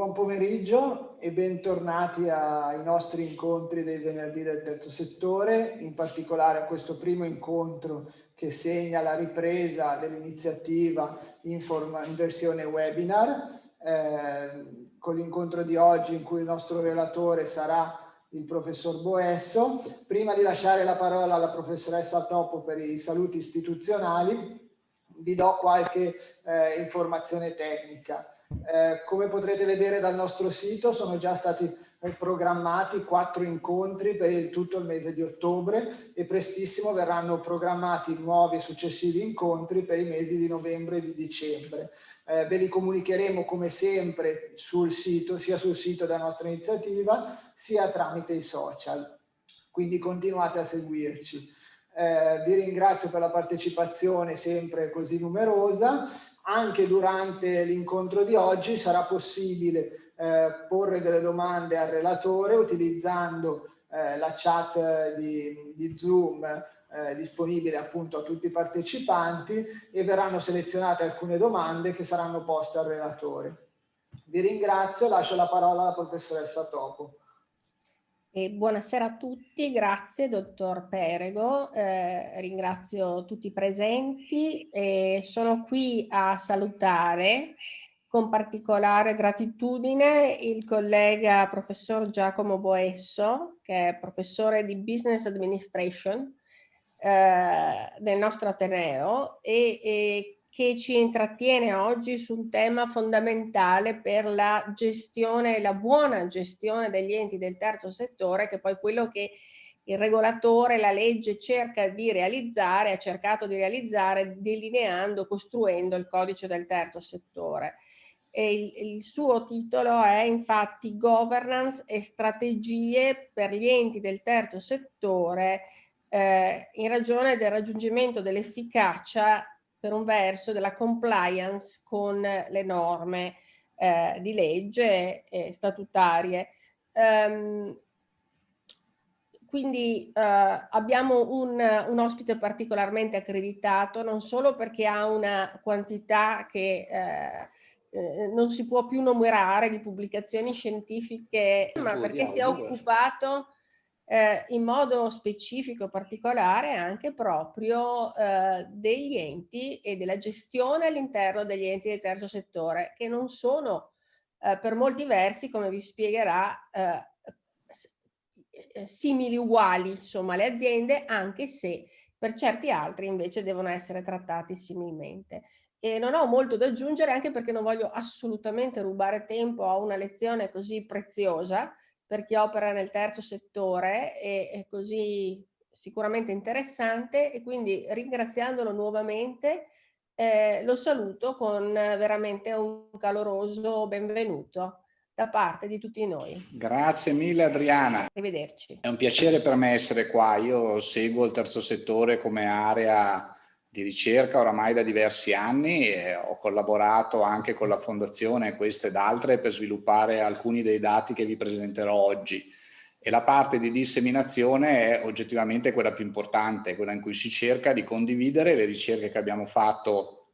Buon pomeriggio e bentornati ai nostri incontri dei venerdì del terzo settore, in particolare a questo primo incontro che segna la ripresa dell'iniziativa in versione webinar, con l'incontro di oggi in cui il nostro relatore sarà il professor Boesso. Prima di lasciare la parola alla professoressa Topo per i saluti istituzionali, vi do qualche informazione tecnica. Come potrete vedere dal nostro sito, sono già stati programmati 4 incontri per tutto il mese di ottobre e prestissimo verranno programmati nuovi e successivi incontri per i mesi di novembre e di dicembre. Ve li comunicheremo come sempre sul sito, sia sul sito della nostra iniziativa, sia tramite i social. Quindi continuate a seguirci. Vi ringrazio per la partecipazione sempre così numerosa. Anche durante l'incontro di oggi sarà possibile porre delle domande al relatore utilizzando la chat di Zoom disponibile appunto a tutti i partecipanti, e verranno selezionate alcune domande che saranno poste al relatore. Vi ringrazio, lascio la parola alla professoressa Topo. Buonasera a tutti, grazie dottor Perego, ringrazio tutti i presenti e sono qui a salutare con particolare gratitudine il collega professor Giacomo Boesso, che è professore di Business Administration del nostro Ateneo e che ci intrattiene oggi su un tema fondamentale per la gestione, la buona gestione degli enti del terzo settore, che è poi quello che il regolatore, la legge cerca di realizzare, ha cercato di realizzare delineando, costruendo il codice del terzo settore. E il suo titolo è infatti Governance e strategie per gli enti del terzo settore in ragione del raggiungimento dell'efficacia, per un verso, della compliance con le norme di legge e statutarie. Quindi abbiamo un ospite particolarmente accreditato, non solo perché ha una quantità che non si può più numerare di pubblicazioni scientifiche, ma perché si è occupato in modo specifico particolare anche proprio degli enti e della gestione all'interno degli enti del terzo settore, che non sono per molti versi, come vi spiegherà, simili, uguali, insomma, alle aziende, anche se per certi altri invece devono essere trattati similmente. E non ho molto da aggiungere, anche perché non voglio assolutamente rubare tempo a una lezione così preziosa per chi opera nel terzo settore e così sicuramente interessante, e quindi ringraziandolo nuovamente lo saluto con veramente un caloroso benvenuto da parte di tutti noi. Grazie mille Adriana. Arrivederci. È un piacere per me essere qua. Io seguo il terzo settore come area di ricerca oramai da diversi anni e ho collaborato anche con la Fondazione, queste ed altre, per sviluppare alcuni dei dati che vi presenterò oggi. E la parte di disseminazione è oggettivamente quella più importante, quella in cui si cerca di condividere le ricerche che abbiamo fatto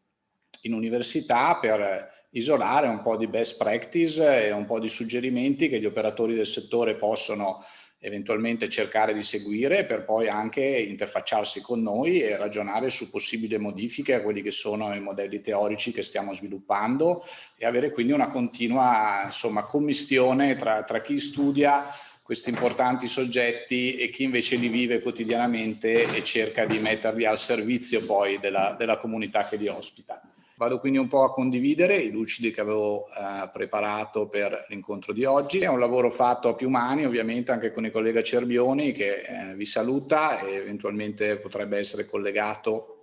in università per isolare un po' di best practice e un po' di suggerimenti che gli operatori del settore possono eventualmente cercare di seguire, per poi anche interfacciarsi con noi e ragionare su possibili modifiche a quelli che sono i modelli teorici che stiamo sviluppando, e avere quindi una continua, insomma, commistione tra chi studia questi importanti soggetti e chi invece li vive quotidianamente e cerca di metterli al servizio poi della comunità che li ospita. Vado quindi un po' a condividere i lucidi che avevo preparato per l'incontro di oggi. È un lavoro fatto a più mani, ovviamente anche con il collega Cerbioni, che vi saluta e eventualmente potrebbe essere collegato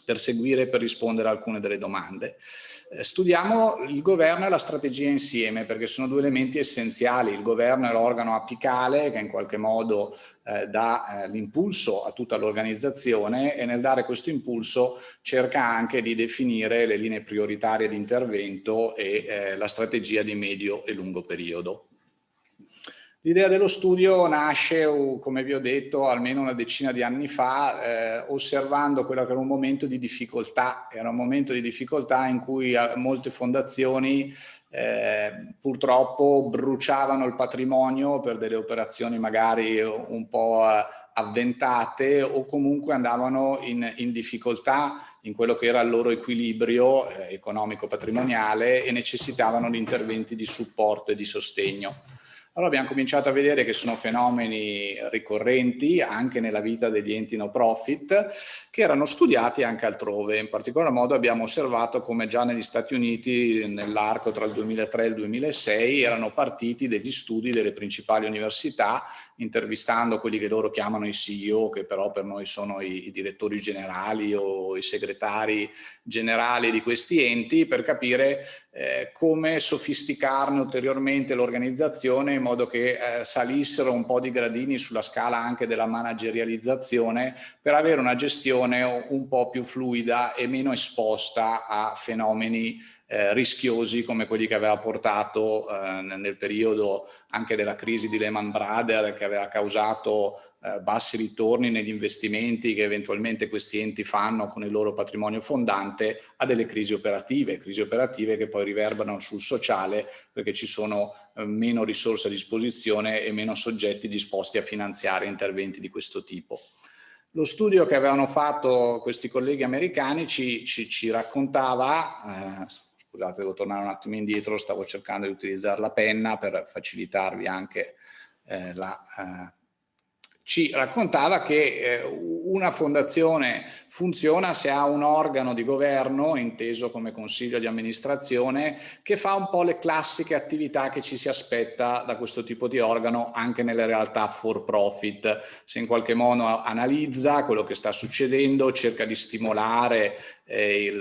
per seguire e per rispondere a alcune delle domande. Studiamo il governo e la strategia insieme, perché sono due elementi essenziali. Il governo è l'organo apicale che in qualche modo dà l'impulso a tutta l'organizzazione, e nel dare questo impulso cerca anche di definire le linee prioritarie di intervento e la strategia di medio e lungo periodo. L'idea dello studio nasce, come vi ho detto, almeno una decina di anni fa, osservando quello che era un momento di difficoltà. Era un momento di difficoltà in cui molte fondazioni purtroppo bruciavano il patrimonio per delle operazioni magari un po' avventate, o comunque andavano in difficoltà in quello che era il loro equilibrio economico-patrimoniale e necessitavano di interventi di supporto e di sostegno. Allora abbiamo cominciato a vedere che sono fenomeni ricorrenti anche nella vita degli enti no profit, che erano studiati anche altrove. In particolar modo abbiamo osservato come già negli Stati Uniti nell'arco tra il 2003 e il 2006 erano partiti degli studi delle principali università, intervistando quelli che loro chiamano i CEO, che però per noi sono i direttori generali o i segretari generali di questi enti, per capire come sofisticarne ulteriormente l'organizzazione in modo che salissero un po' di gradini sulla scala anche della managerializzazione, per avere una gestione un po' più fluida e meno esposta a fenomeni rischiosi come quelli che aveva portato nel periodo anche della crisi di Lehman Brothers, che aveva causato bassi ritorni negli investimenti che eventualmente questi enti fanno con il loro patrimonio fondante, a delle crisi operative che poi riverberano sul sociale, perché ci sono meno risorse a disposizione e meno soggetti disposti a finanziare interventi di questo tipo. Lo studio che avevano fatto questi colleghi americani ci raccontava, scusate, devo tornare un attimo indietro, stavo cercando di utilizzare la penna per facilitarvi anche ci raccontava che una fondazione funziona se ha un organo di governo, inteso come consiglio di amministrazione, che fa un po' le classiche attività che ci si aspetta da questo tipo di organo anche nelle realtà for profit. Se in qualche modo analizza quello che sta succedendo, cerca di stimolare il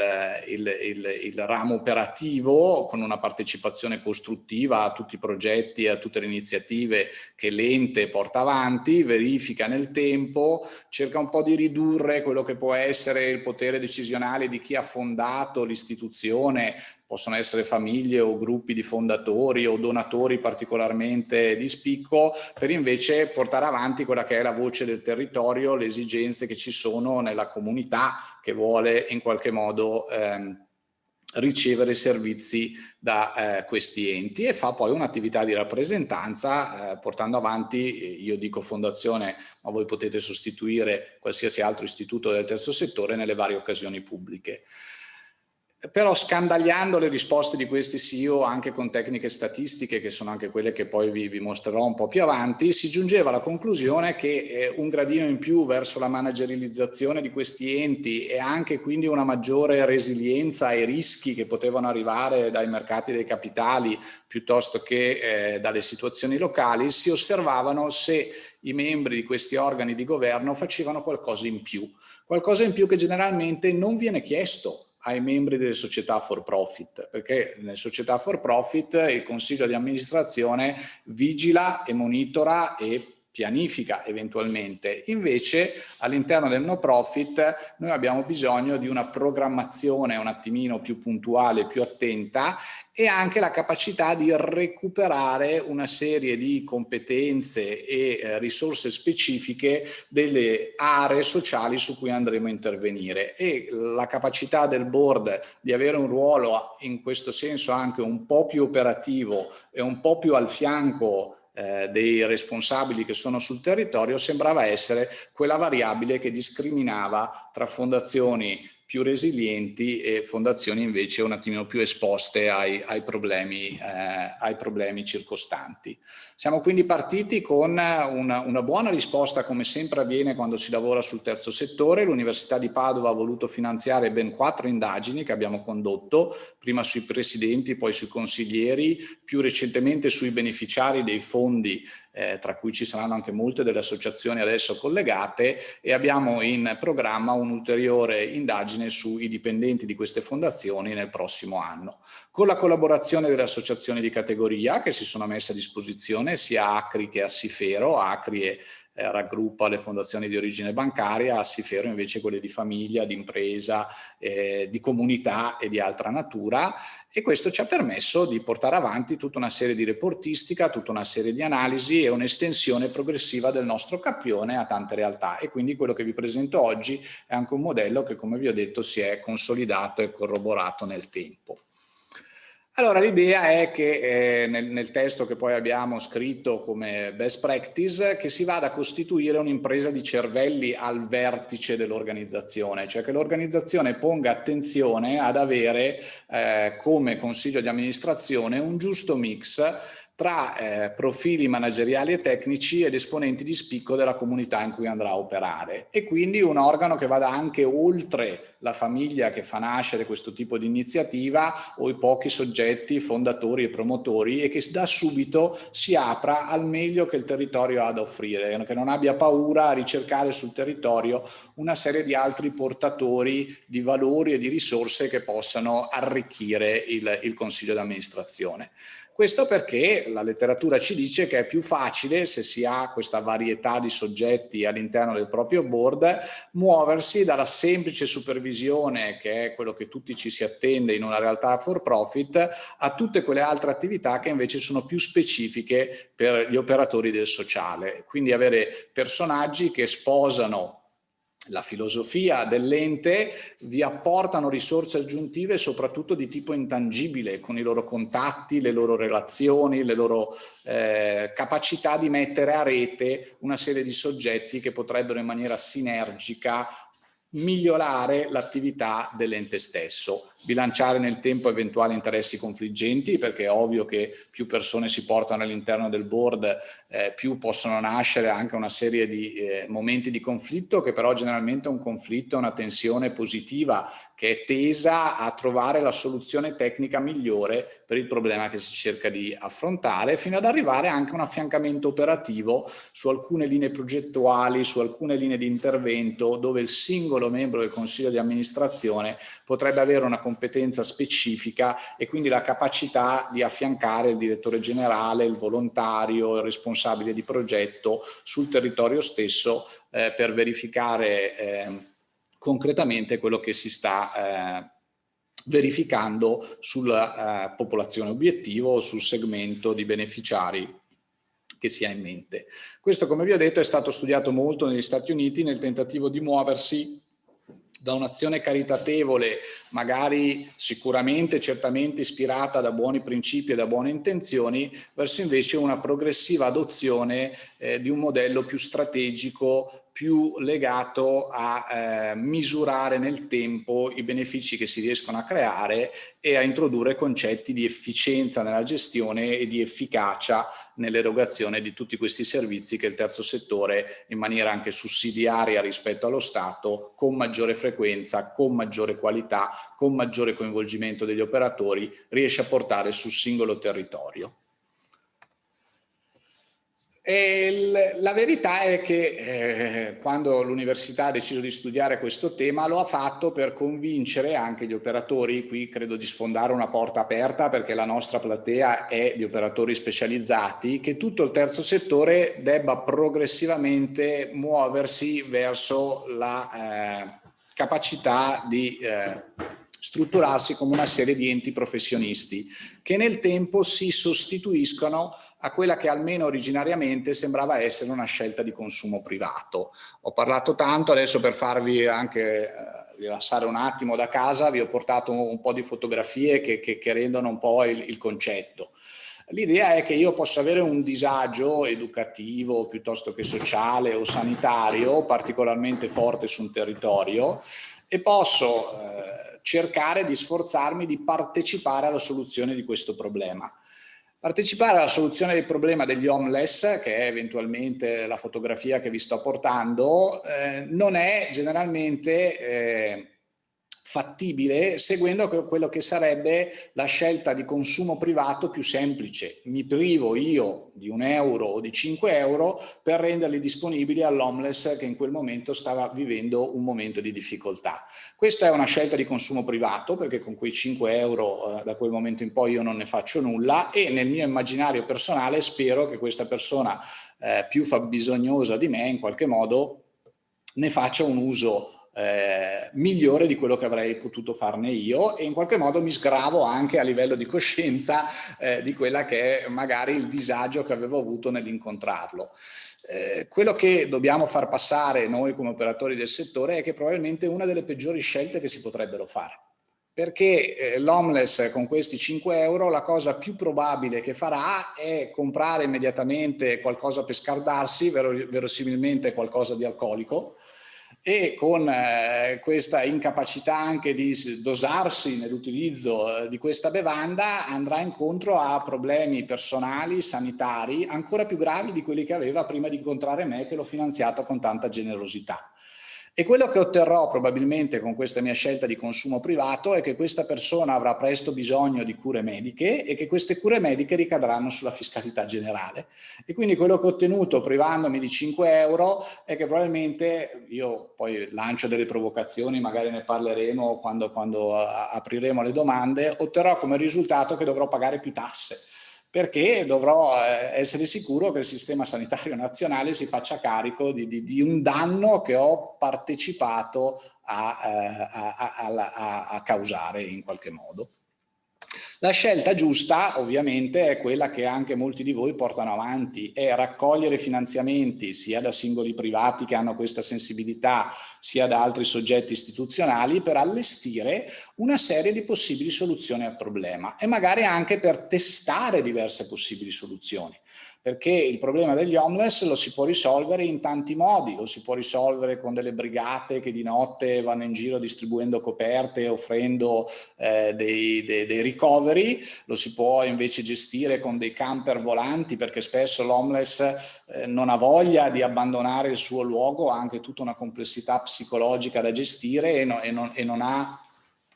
ramo operativo con una partecipazione costruttiva a tutti i progetti e a tutte le iniziative che l'ente porta avanti, verifica nel tempo, cerca un po' di ridurre quello che può essere il potere decisionale di chi ha fondato l'istituzione, possono essere famiglie o gruppi di fondatori o donatori particolarmente di spicco, per invece portare avanti quella che è la voce del territorio, le esigenze che ci sono nella comunità che vuole in qualche modo ricevere servizi da questi enti, e fa poi un'attività di rappresentanza portando avanti, io dico fondazione, ma voi potete sostituire qualsiasi altro istituto del terzo settore nelle varie occasioni pubbliche. Però scandagliando le risposte di questi CEO anche con tecniche statistiche, che sono anche quelle che poi vi mostrerò un po' più avanti, si giungeva alla conclusione che un gradino in più verso la managerializzazione di questi enti e anche quindi una maggiore resilienza ai rischi che potevano arrivare dai mercati dei capitali piuttosto che dalle situazioni locali, si osservavano se i membri di questi organi di governo facevano qualcosa in più che generalmente non viene chiesto ai membri delle società for profit, perché nelle società for profit il consiglio di amministrazione vigila e monitora e pianifica eventualmente. Invece all'interno del no profit noi abbiamo bisogno di una programmazione un attimino più puntuale, più attenta, e anche la capacità di recuperare una serie di competenze e risorse specifiche delle aree sociali su cui andremo a intervenire, e la capacità del board di avere un ruolo in questo senso anche un po' più operativo e un po' più al fianco dei responsabili che sono sul territorio sembrava essere quella variabile che discriminava tra fondazioni più resilienti e fondazioni invece un attimino più esposte ai problemi circostanti. Siamo quindi partiti con una buona risposta, come sempre avviene quando si lavora sul terzo settore. L'Università di Padova ha voluto finanziare ben 4 indagini che abbiamo condotto, prima sui presidenti, poi sui consiglieri, più recentemente sui beneficiari dei fondi, tra cui ci saranno anche molte delle associazioni adesso collegate, e abbiamo in programma un'ulteriore indagine sui dipendenti di queste fondazioni nel prossimo anno, con la collaborazione delle associazioni di categoria che si sono messe a disposizione, sia ACRI che Assifero. ACRI raggruppa le fondazioni di origine bancaria, Assifero invece quelle di famiglia, di impresa, di comunità e di altra natura, e questo ci ha permesso di portare avanti tutta una serie di reportistica, tutta una serie di analisi e un'estensione progressiva del nostro campione a tante realtà, e quindi quello che vi presento oggi è anche un modello che, come vi ho detto, si è consolidato e corroborato nel tempo. Allora, l'idea è che nel testo che poi abbiamo scritto come best practice, che si vada a costituire un'impresa di cervelli al vertice dell'organizzazione, cioè che l'organizzazione ponga attenzione ad avere come consiglio di amministrazione un giusto mix tra profili manageriali e tecnici ed esponenti di spicco della comunità in cui andrà a operare, e quindi un organo che vada anche oltre la famiglia che fa nascere questo tipo di iniziativa o i pochi soggetti fondatori e promotori, e che da subito si apra al meglio che il territorio ha da offrire, che non abbia paura a ricercare sul territorio una serie di altri portatori di valori e di risorse che possano arricchire il consiglio d'amministrazione. Questo perché la letteratura ci dice che è più facile, se si ha questa varietà di soggetti all'interno del proprio board, muoversi dalla semplice supervisione, che è quello che tutti ci si attende in una realtà for profit, a tutte quelle altre attività che invece sono più specifiche per gli operatori del sociale. Quindi avere personaggi che sposano la filosofia dell'ente, vi apportano risorse aggiuntive soprattutto di tipo intangibile, con i loro contatti, le loro relazioni, le loro capacità di mettere a rete una serie di soggetti che potrebbero in maniera sinergica migliorare l'attività dell'ente stesso, bilanciare nel tempo eventuali interessi confliggenti, perché è ovvio che più persone si portano all'interno del board, più possono nascere anche una serie di momenti di conflitto, che però generalmente è un conflitto, una tensione positiva che è tesa a trovare la soluzione tecnica migliore per il problema che si cerca di affrontare, fino ad arrivare anche a un affiancamento operativo su alcune linee progettuali, su alcune linee di intervento, dove il singolo membro del consiglio di amministrazione potrebbe avere una competenza specifica e quindi la capacità di affiancare il direttore generale, il volontario, il responsabile di progetto sul territorio stesso per verificare concretamente quello che si sta verificando sulla popolazione obiettivo o sul segmento di beneficiari che si ha in mente. Questo, come vi ho detto, è stato studiato molto negli Stati Uniti nel tentativo di muoversi da un'azione caritatevole, magari sicuramente, certamente ispirata da buoni principi e da buone intenzioni, verso invece una progressiva adozione di un modello più strategico, più legato a misurare nel tempo i benefici che si riescono a creare e a introdurre concetti di efficienza nella gestione e di efficacia nell'erogazione di tutti questi servizi che il terzo settore, in maniera anche sussidiaria rispetto allo Stato, con maggiore frequenza, con maggiore qualità, con maggiore coinvolgimento degli operatori, riesce a portare sul singolo territorio. E la verità è che quando l'università ha deciso di studiare questo tema lo ha fatto per convincere anche gli operatori. Qui credo di sfondare una porta aperta, perché la nostra platea è di operatori specializzati, che tutto il terzo settore debba progressivamente muoversi verso la capacità di strutturarsi come una serie di enti professionisti che nel tempo si sostituiscono a quella che almeno originariamente sembrava essere una scelta di consumo privato. Ho parlato tanto, adesso per farvi anche rilassare un attimo da casa vi ho portato un po' di fotografie che rendono un po' il concetto. L'idea è che io possa avere un disagio educativo piuttosto che sociale o sanitario particolarmente forte su un territorio e posso cercare di sforzarmi di partecipare alla soluzione di questo problema. Partecipare alla soluzione del problema degli homeless, che è eventualmente la fotografia che vi sto portando, non è generalmente fattibile seguendo quello che sarebbe la scelta di consumo privato più semplice. Mi privo io di 1 euro o di 5 euro per renderli disponibili all'homeless che in quel momento stava vivendo un momento di difficoltà. Questa è una scelta di consumo privato, perché con quei 5 euro da quel momento in poi io non ne faccio nulla, e nel mio immaginario personale spero che questa persona più fabbisognosa di me in qualche modo ne faccia un uso migliore di quello che avrei potuto farne io, e in qualche modo mi sgravo anche a livello di coscienza di quella che è magari il disagio che avevo avuto nell'incontrarlo. Quello che dobbiamo far passare noi come operatori del settore è che probabilmente è una delle peggiori scelte che si potrebbero fare, Perché l'homeless con questi 5 euro la cosa più probabile che farà è comprare immediatamente qualcosa per scaldarsi, verosimilmente qualcosa di alcolico, e con questa incapacità anche di dosarsi nell'utilizzo di questa bevanda andrà incontro a problemi personali, sanitari, ancora più gravi di quelli che aveva prima di incontrare me, che l'ho finanziato con tanta generosità. E quello che otterrò probabilmente con questa mia scelta di consumo privato è che questa persona avrà presto bisogno di cure mediche e che queste cure mediche ricadranno sulla fiscalità generale. E quindi quello che ho ottenuto privandomi di 5 euro è che probabilmente, io poi lancio delle provocazioni, magari ne parleremo quando apriremo le domande, otterrò come risultato che dovrò pagare più tasse, perché dovrò essere sicuro che il sistema sanitario nazionale si faccia carico di un danno che ho partecipato a causare in qualche modo. La scelta giusta ovviamente è quella che anche molti di voi portano avanti, è raccogliere finanziamenti sia da singoli privati che hanno questa sensibilità, sia da altri soggetti istituzionali per allestire una serie di possibili soluzioni al problema e magari anche per testare diverse possibili soluzioni. Perché il problema degli homeless lo si può risolvere in tanti modi, lo si può risolvere con delle brigate che di notte vanno in giro distribuendo coperte, offrendo dei ricoveri, lo si può invece gestire con dei camper volanti, perché spesso l'homeless non ha voglia di abbandonare il suo luogo, ha anche tutta una complessità psicologica da gestire e non ha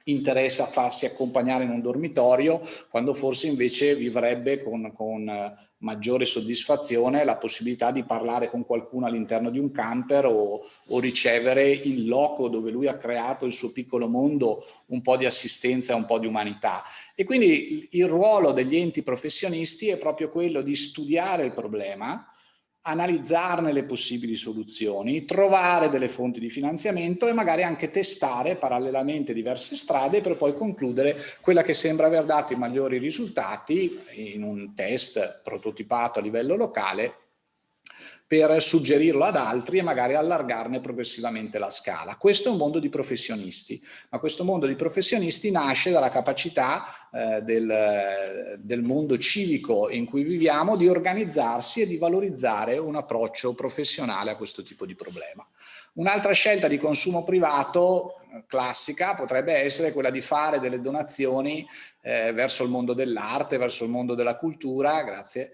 interesse a farsi accompagnare in un dormitorio, quando forse invece vivrebbe con maggiore soddisfazione la possibilità di parlare con qualcuno all'interno di un camper o ricevere in loco dove lui ha creato il suo piccolo mondo un po' di assistenza e un po' di umanità. E quindi il ruolo degli enti professionisti è proprio quello di studiare il problema, analizzarne le possibili soluzioni, trovare delle fonti di finanziamento e magari anche testare parallelamente diverse strade per poi concludere quella che sembra aver dato i migliori risultati in un test prototipato a livello locale, per suggerirlo ad altri e magari allargarne progressivamente la scala. Questo è un mondo di professionisti, ma questo mondo di professionisti nasce dalla capacità del mondo civico in cui viviamo di organizzarsi e di valorizzare un approccio professionale a questo tipo di problema. Un'altra scelta di consumo privato classica potrebbe essere quella di fare delle donazioni verso il mondo dell'arte, verso il mondo della cultura, grazie,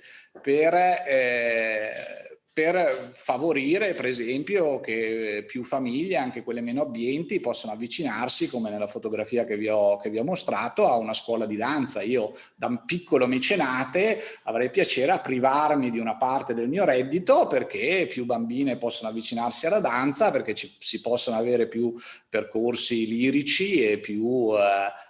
per favorire per esempio che più famiglie, anche quelle meno abbienti, possano avvicinarsi, come nella fotografia che vi ho mostrato, a una scuola di danza. Io da un piccolo mecenate avrei piacere a privarmi di una parte del mio reddito perché più bambine possono avvicinarsi alla danza, perché si possono avere più percorsi lirici e più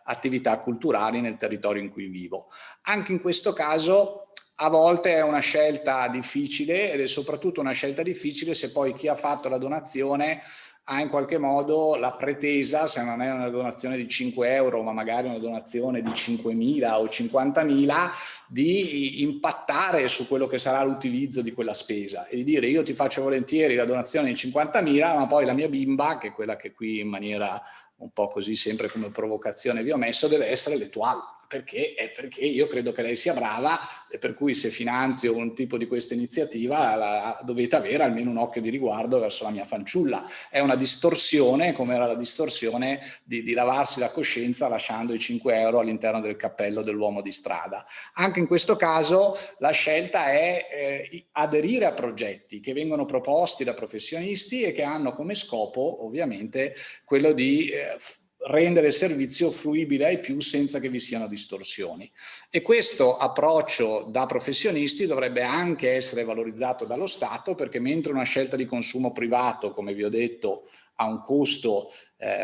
attività culturali nel territorio in cui vivo. Anche in questo caso a volte è una scelta difficile ed è soprattutto una scelta difficile se poi chi ha fatto la donazione ha in qualche modo la pretesa, se non è una donazione di 5 euro ma magari una donazione di 5.000 o 50.000, di impattare su quello che sarà l'utilizzo di quella spesa e di dire io ti faccio volentieri la donazione di 50.000 ma poi la mia bimba, che è quella che qui in maniera un po' così sempre come provocazione vi ho messo, deve essere l'Etoile. Perché io credo che lei sia brava e per cui se finanzio un tipo di questa iniziativa dovete avere almeno un occhio di riguardo verso la mia fanciulla. È una distorsione, come era la distorsione di lavarsi la coscienza lasciando i 5 euro all'interno del cappello dell'uomo di strada. Anche in questo caso la scelta è aderire a progetti che vengono proposti da professionisti e che hanno come scopo ovviamente quello di rendere il servizio fruibile ai più senza che vi siano distorsioni. E questo approccio da professionisti dovrebbe anche essere valorizzato dallo Stato, perché mentre una scelta di consumo privato, come vi ho detto, ha un costo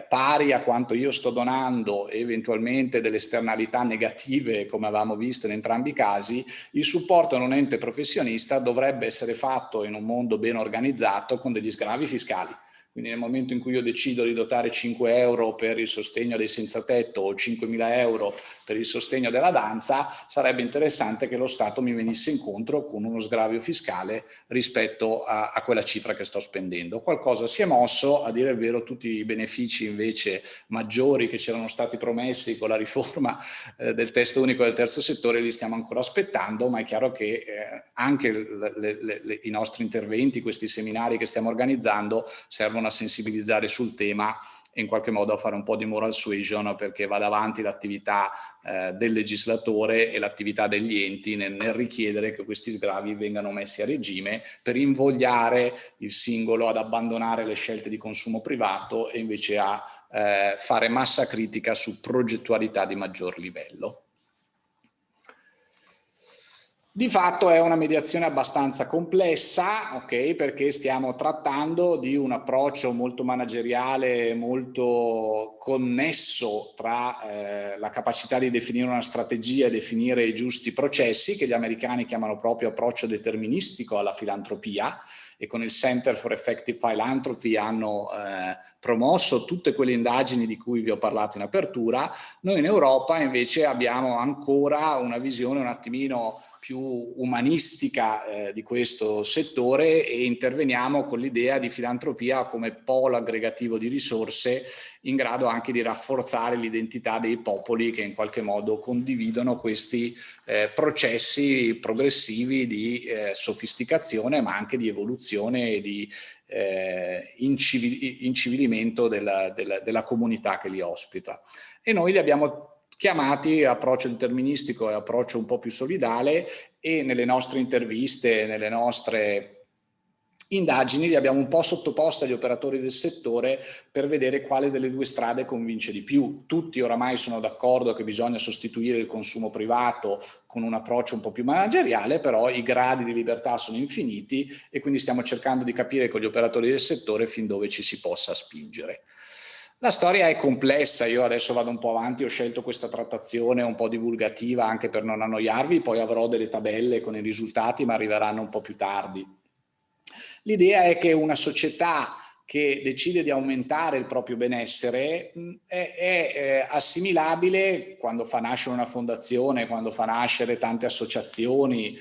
pari a quanto io sto donando e eventualmente delle esternalità negative, come avevamo visto in entrambi i casi, il supporto a un ente professionista dovrebbe essere fatto in un mondo ben organizzato con degli sgravi fiscali. Quindi nel momento in cui io decido di dotare 5 euro per il sostegno dei senza tetto o 5.000 euro per il sostegno della danza, sarebbe interessante che lo Stato mi venisse incontro con uno sgravio fiscale rispetto a quella cifra che sto spendendo. Qualcosa si è mosso, a dire il vero tutti i benefici invece maggiori che c'erano stati promessi con la riforma del testo unico del terzo settore li stiamo ancora aspettando, ma è chiaro che anche i nostri interventi, questi seminari che stiamo organizzando servono a sensibilizzare sul tema e in qualche modo a fare un po' di moral suasion, perché vada avanti l'attività del legislatore e l'attività degli enti nel richiedere che questi sgravi vengano messi a regime per invogliare il singolo ad abbandonare le scelte di consumo privato e invece a fare massa critica su progettualità di maggior livello. Di fatto è una mediazione abbastanza complessa, ok? Perché stiamo trattando di un approccio molto manageriale, molto connesso tra la capacità di definire una strategia e definire i giusti processi, che gli americani chiamano proprio approccio deterministico alla filantropia, e con il Center for Effective Philanthropy hanno promosso tutte quelle indagini di cui vi ho parlato in apertura. Noi in Europa invece abbiamo ancora una visione un attimino più umanistica di questo settore e interveniamo con l'idea di filantropia come polo aggregativo di risorse in grado anche di rafforzare l'identità dei popoli che in qualche modo condividono questi processi progressivi di sofisticazione ma anche di evoluzione e di incivilimento della comunità che li ospita. E noi li abbiamo chiamati approccio deterministico e approccio un po' più solidale, e nelle nostre interviste, nelle nostre indagini li abbiamo un po' sottoposti agli operatori del settore per vedere quale delle due strade convince di più. Tutti oramai sono d'accordo che bisogna sostituire il consumo privato con un approccio un po' più manageriale, però i gradi di libertà sono infiniti e quindi stiamo cercando di capire con gli operatori del settore fin dove ci si possa spingere. La storia è complessa, io adesso vado un po' avanti, ho scelto questa trattazione un po' divulgativa anche per non annoiarvi, poi avrò delle tabelle con i risultati ma arriveranno un po' più tardi. L'idea è che una società che decide di aumentare il proprio benessere è assimilabile, quando fa nascere una fondazione, quando fa nascere tante associazioni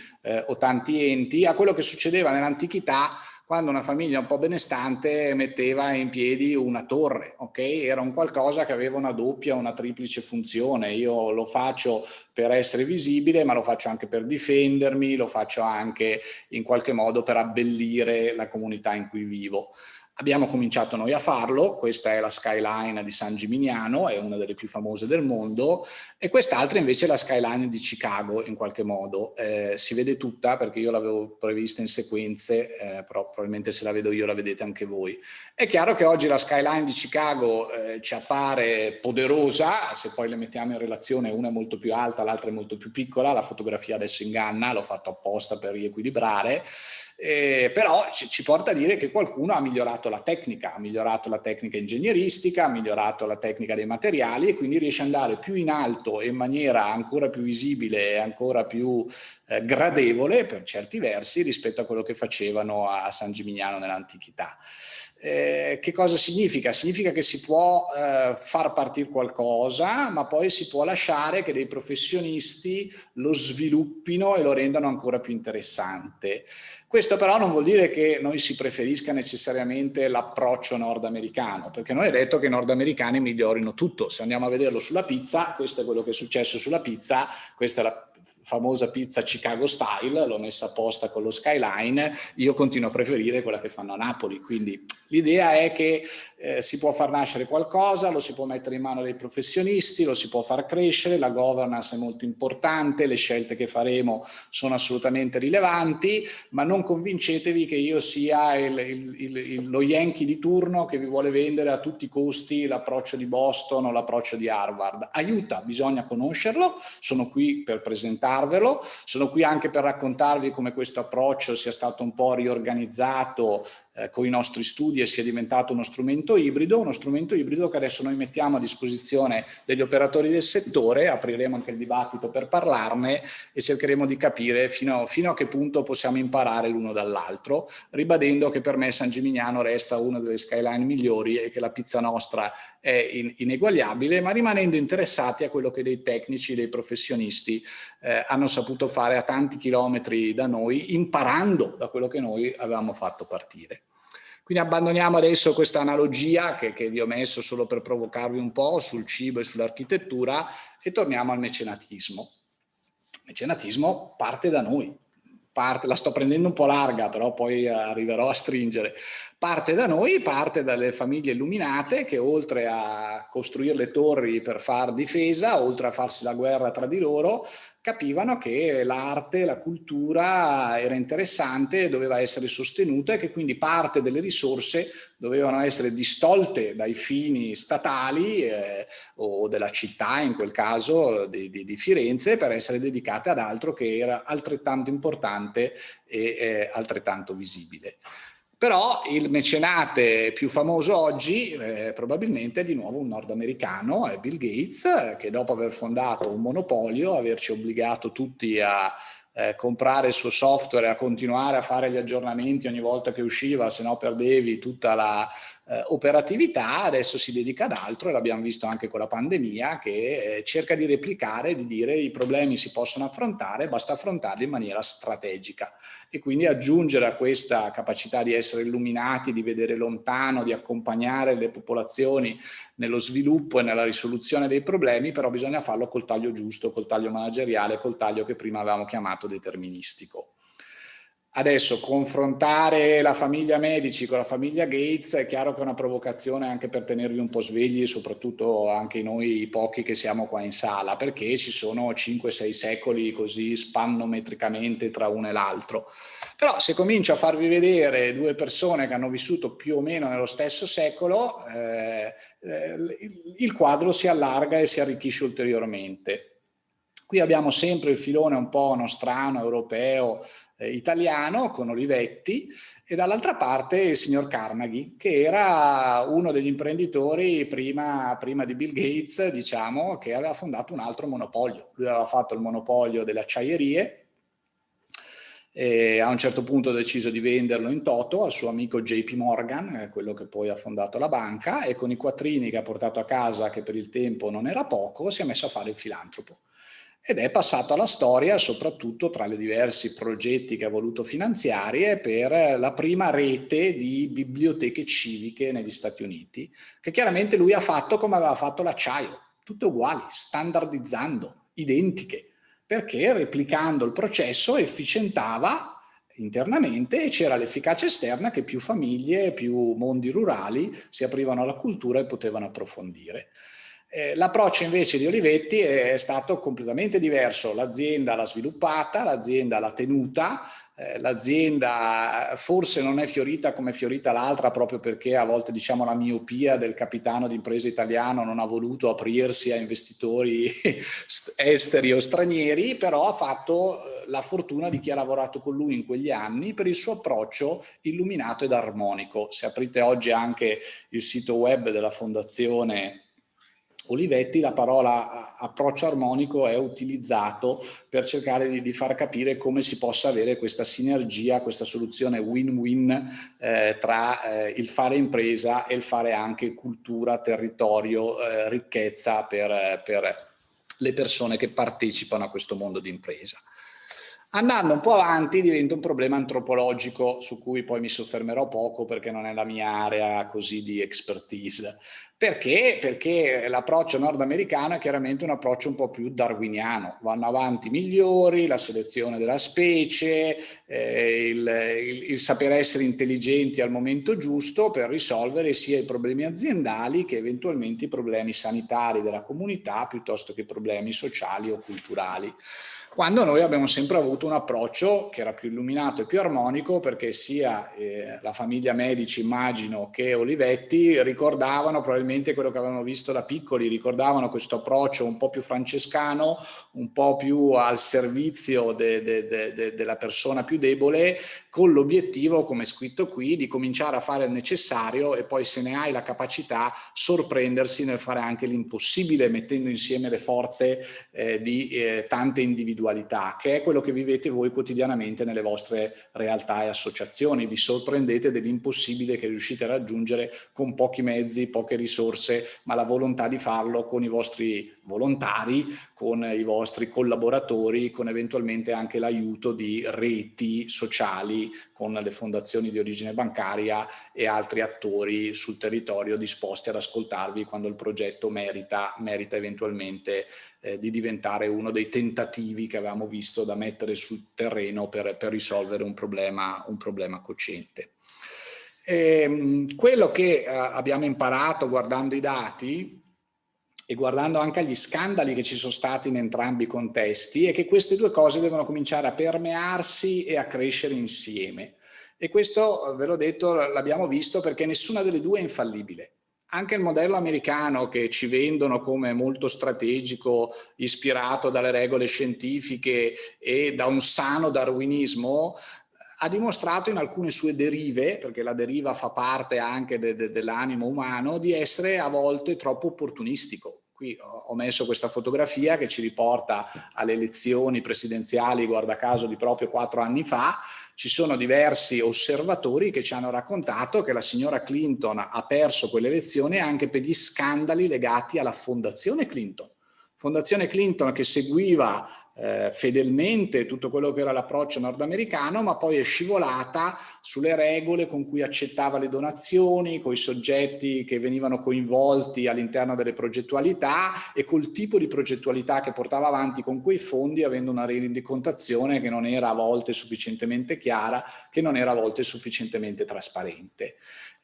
o tanti enti, a quello che succedeva nell'antichità, quando una famiglia un po' benestante metteva in piedi una torre, ok? Era un qualcosa che aveva una doppia, una triplice funzione. Io lo faccio per essere visibile, ma lo faccio anche per difendermi, lo faccio anche in qualche modo per abbellire la comunità in cui vivo. Abbiamo cominciato noi a farlo, questa è la skyline di San Gimignano, è una delle più famose del mondo, e quest'altra invece è la skyline di Chicago in qualche modo. Si vede tutta perché io l'avevo prevista in sequenze, però probabilmente se la vedo io la vedete anche voi. È chiaro che oggi la skyline di Chicago ci appare poderosa, se poi le mettiamo in relazione, una è molto più alta, l'altra è molto più piccola, la fotografia adesso inganna, l'ho fatto apposta per riequilibrare, però ci porta a dire che qualcuno ha migliorato la tecnica ingegneristica, ha migliorato la tecnica dei materiali e quindi riesce ad andare più in alto e in maniera ancora più visibile e ancora più gradevole per certi versi rispetto a quello che facevano a San Gimignano nell'antichità. Che cosa significa? Significa che si può far partire qualcosa, ma poi si può lasciare che dei professionisti lo sviluppino e lo rendano ancora più interessante. Questo però non vuol dire che noi si preferisca necessariamente l'approccio nordamericano, perché non è detto che i nordamericani migliorino tutto. Se andiamo a vederlo sulla pizza, questo è quello che è successo sulla pizza, questa è la famosa pizza Chicago Style, l'ho messa apposta con lo skyline, io continuo a preferire quella che fanno a Napoli, quindi l'idea è che si può far nascere qualcosa, lo si può mettere in mano dei professionisti, lo si può far crescere, la governance è molto importante, le scelte che faremo sono assolutamente rilevanti, ma non convincetevi che io sia lo Yankee di turno che vi vuole vendere a tutti i costi l'approccio di Boston o l'approccio di Harvard. Aiuta, bisogna conoscerlo, sono qui per presentare raccontarvelo. Sono qui anche per raccontarvi come questo approccio sia stato un po' riorganizzato con i nostri studi e sia diventato uno strumento ibrido che adesso noi mettiamo a disposizione degli operatori del settore, apriremo anche il dibattito per parlarne e cercheremo di capire fino a che punto possiamo imparare l'uno dall'altro, ribadendo che per me San Gimignano resta una delle skyline migliori e che la Pizza Nostra è ineguagliabile, ma rimanendo interessati a quello che dei tecnici, dei professionisti hanno saputo fare a tanti chilometri da noi, imparando da quello che noi avevamo fatto partire. Quindi abbandoniamo adesso questa analogia che vi ho messo solo per provocarvi un po' sul cibo e sull'architettura e torniamo al mecenatismo. Il mecenatismo parte da noi. La sto prendendo un po' larga, però poi arriverò a stringere. Parte da noi, parte dalle famiglie illuminate che oltre a costruire le torri per far difesa, oltre a farsi la guerra tra di loro, capivano che l'arte, la cultura era interessante, doveva essere sostenuta e che quindi parte delle risorse dovevano essere distolte dai fini statali o della città, in quel caso di Firenze, per essere dedicate ad altro che era altrettanto importante e altrettanto visibile. Però il mecenate più famoso oggi probabilmente è di nuovo un nordamericano, è Bill Gates, che dopo aver fondato un monopolio, averci obbligato tutti a comprare il suo software, a continuare a fare gli aggiornamenti ogni volta che usciva, se no perdevi tutta la operatività, adesso si dedica ad altro e l'abbiamo visto anche con la pandemia che cerca di replicare, di dire i problemi si possono affrontare, basta affrontarli in maniera strategica e quindi aggiungere a questa capacità di essere illuminati, di vedere lontano, di accompagnare le popolazioni nello sviluppo e nella risoluzione dei problemi, però bisogna farlo col taglio giusto, col taglio manageriale, col taglio che prima avevamo chiamato deterministico. Adesso confrontare la famiglia Medici con la famiglia Gates è chiaro che è una provocazione anche per tenervi un po' svegli, soprattutto anche noi i pochi che siamo qua in sala, perché ci sono 5-6 secoli così spannometricamente tra uno e l'altro. Però se comincio a farvi vedere due persone che hanno vissuto più o meno nello stesso secolo, il quadro si allarga e si arricchisce ulteriormente. Qui abbiamo sempre il filone un po' nostrano, europeo, italiano, con Olivetti, e dall'altra parte il signor Carnegie, che era uno degli imprenditori prima di Bill Gates, diciamo, che aveva fondato un altro monopolio. Lui aveva fatto il monopolio delle acciaierie, e a un certo punto ha deciso di venderlo in toto al suo amico JP Morgan, quello che poi ha fondato la banca, e con i quattrini che ha portato a casa, che per il tempo non era poco, si è messo a fare il filantropo. Ed è passato alla storia soprattutto tra i diversi progetti che ha voluto finanziare per la prima rete di biblioteche civiche negli Stati Uniti, che chiaramente lui ha fatto come aveva fatto l'acciaio, tutte uguali, standardizzando, identiche, perché replicando il processo efficientava internamente e c'era l'efficacia esterna che più famiglie, più mondi rurali si aprivano alla cultura e potevano approfondire. L'approccio invece di Olivetti è stato completamente diverso, l'azienda l'ha sviluppata, l'azienda l'ha tenuta, l'azienda forse non è fiorita come è fiorita l'altra proprio perché a volte diciamo la miopia del capitano d'impresa italiano non ha voluto aprirsi a investitori esteri o stranieri, però ha fatto la fortuna di chi ha lavorato con lui in quegli anni per il suo approccio illuminato ed armonico. Se aprite oggi anche il sito web della Fondazione Olivetti, la parola approccio armonico è utilizzato per cercare di far capire come si possa avere questa sinergia, questa soluzione win-win tra il fare impresa e il fare anche cultura, territorio, ricchezza per le persone che partecipano a questo mondo di impresa. Andando un po' avanti diventa un problema antropologico su cui poi mi soffermerò poco perché non è la mia area così di expertise. Perché? Perché l'approccio nordamericano è chiaramente un approccio un po' più darwiniano, vanno avanti i migliori, la selezione della specie, il saper essere intelligenti al momento giusto per risolvere sia i problemi aziendali che eventualmente i problemi sanitari della comunità piuttosto che problemi sociali o culturali. quando noi abbiamo sempre avuto un approccio che era più illuminato e più armonico, perché sia la famiglia Medici, immagino, che Olivetti ricordavano probabilmente quello che avevano visto da piccoli, ricordavano questo approccio un po' più francescano, un po' più al servizio della persona più debole, con l'obiettivo, come è scritto qui, di cominciare a fare il necessario e poi, se ne hai la capacità, sorprendersi nel fare anche l'impossibile, mettendo insieme le forze di tante individualità, che è quello che vivete voi quotidianamente nelle vostre realtà e associazioni. Vi sorprendete dell'impossibile che riuscite a raggiungere con pochi mezzi, poche risorse, ma la volontà di farlo con i vostri volontari, con i vostri collaboratori, con eventualmente anche l'aiuto di reti sociali, con le fondazioni di origine bancaria e altri attori sul territorio disposti ad ascoltarvi quando il progetto merita eventualmente di diventare uno dei tentativi che avevamo visto da mettere sul terreno per risolvere un problema cocente. Quello che abbiamo imparato guardando i dati e guardando anche agli scandali che ci sono stati in entrambi i contesti è che queste due cose devono cominciare a permearsi e a crescere insieme. E questo, ve l'ho detto, l'abbiamo visto perché nessuna delle due è infallibile. Anche il modello americano, che ci vendono come molto strategico, ispirato dalle regole scientifiche e da un sano darwinismo, ha dimostrato in alcune sue derive, perché la deriva fa parte anche dell'animo umano, di essere a volte troppo opportunistico. Qui ho messo questa fotografia che ci riporta alle elezioni presidenziali, guarda caso, di proprio 4 anni fa. Ci sono diversi osservatori che ci hanno raccontato che la signora Clinton ha perso quelle elezioni anche per gli scandali legati alla Fondazione Clinton. Fondazione Clinton che seguiva fedelmente tutto quello che era l'approccio nordamericano, ma poi è scivolata sulle regole con cui accettava le donazioni, con i soggetti che venivano coinvolti all'interno delle progettualità e col tipo di progettualità che portava avanti con quei fondi, avendo una rendicontazione che non era a volte sufficientemente chiara, che non era a volte sufficientemente trasparente.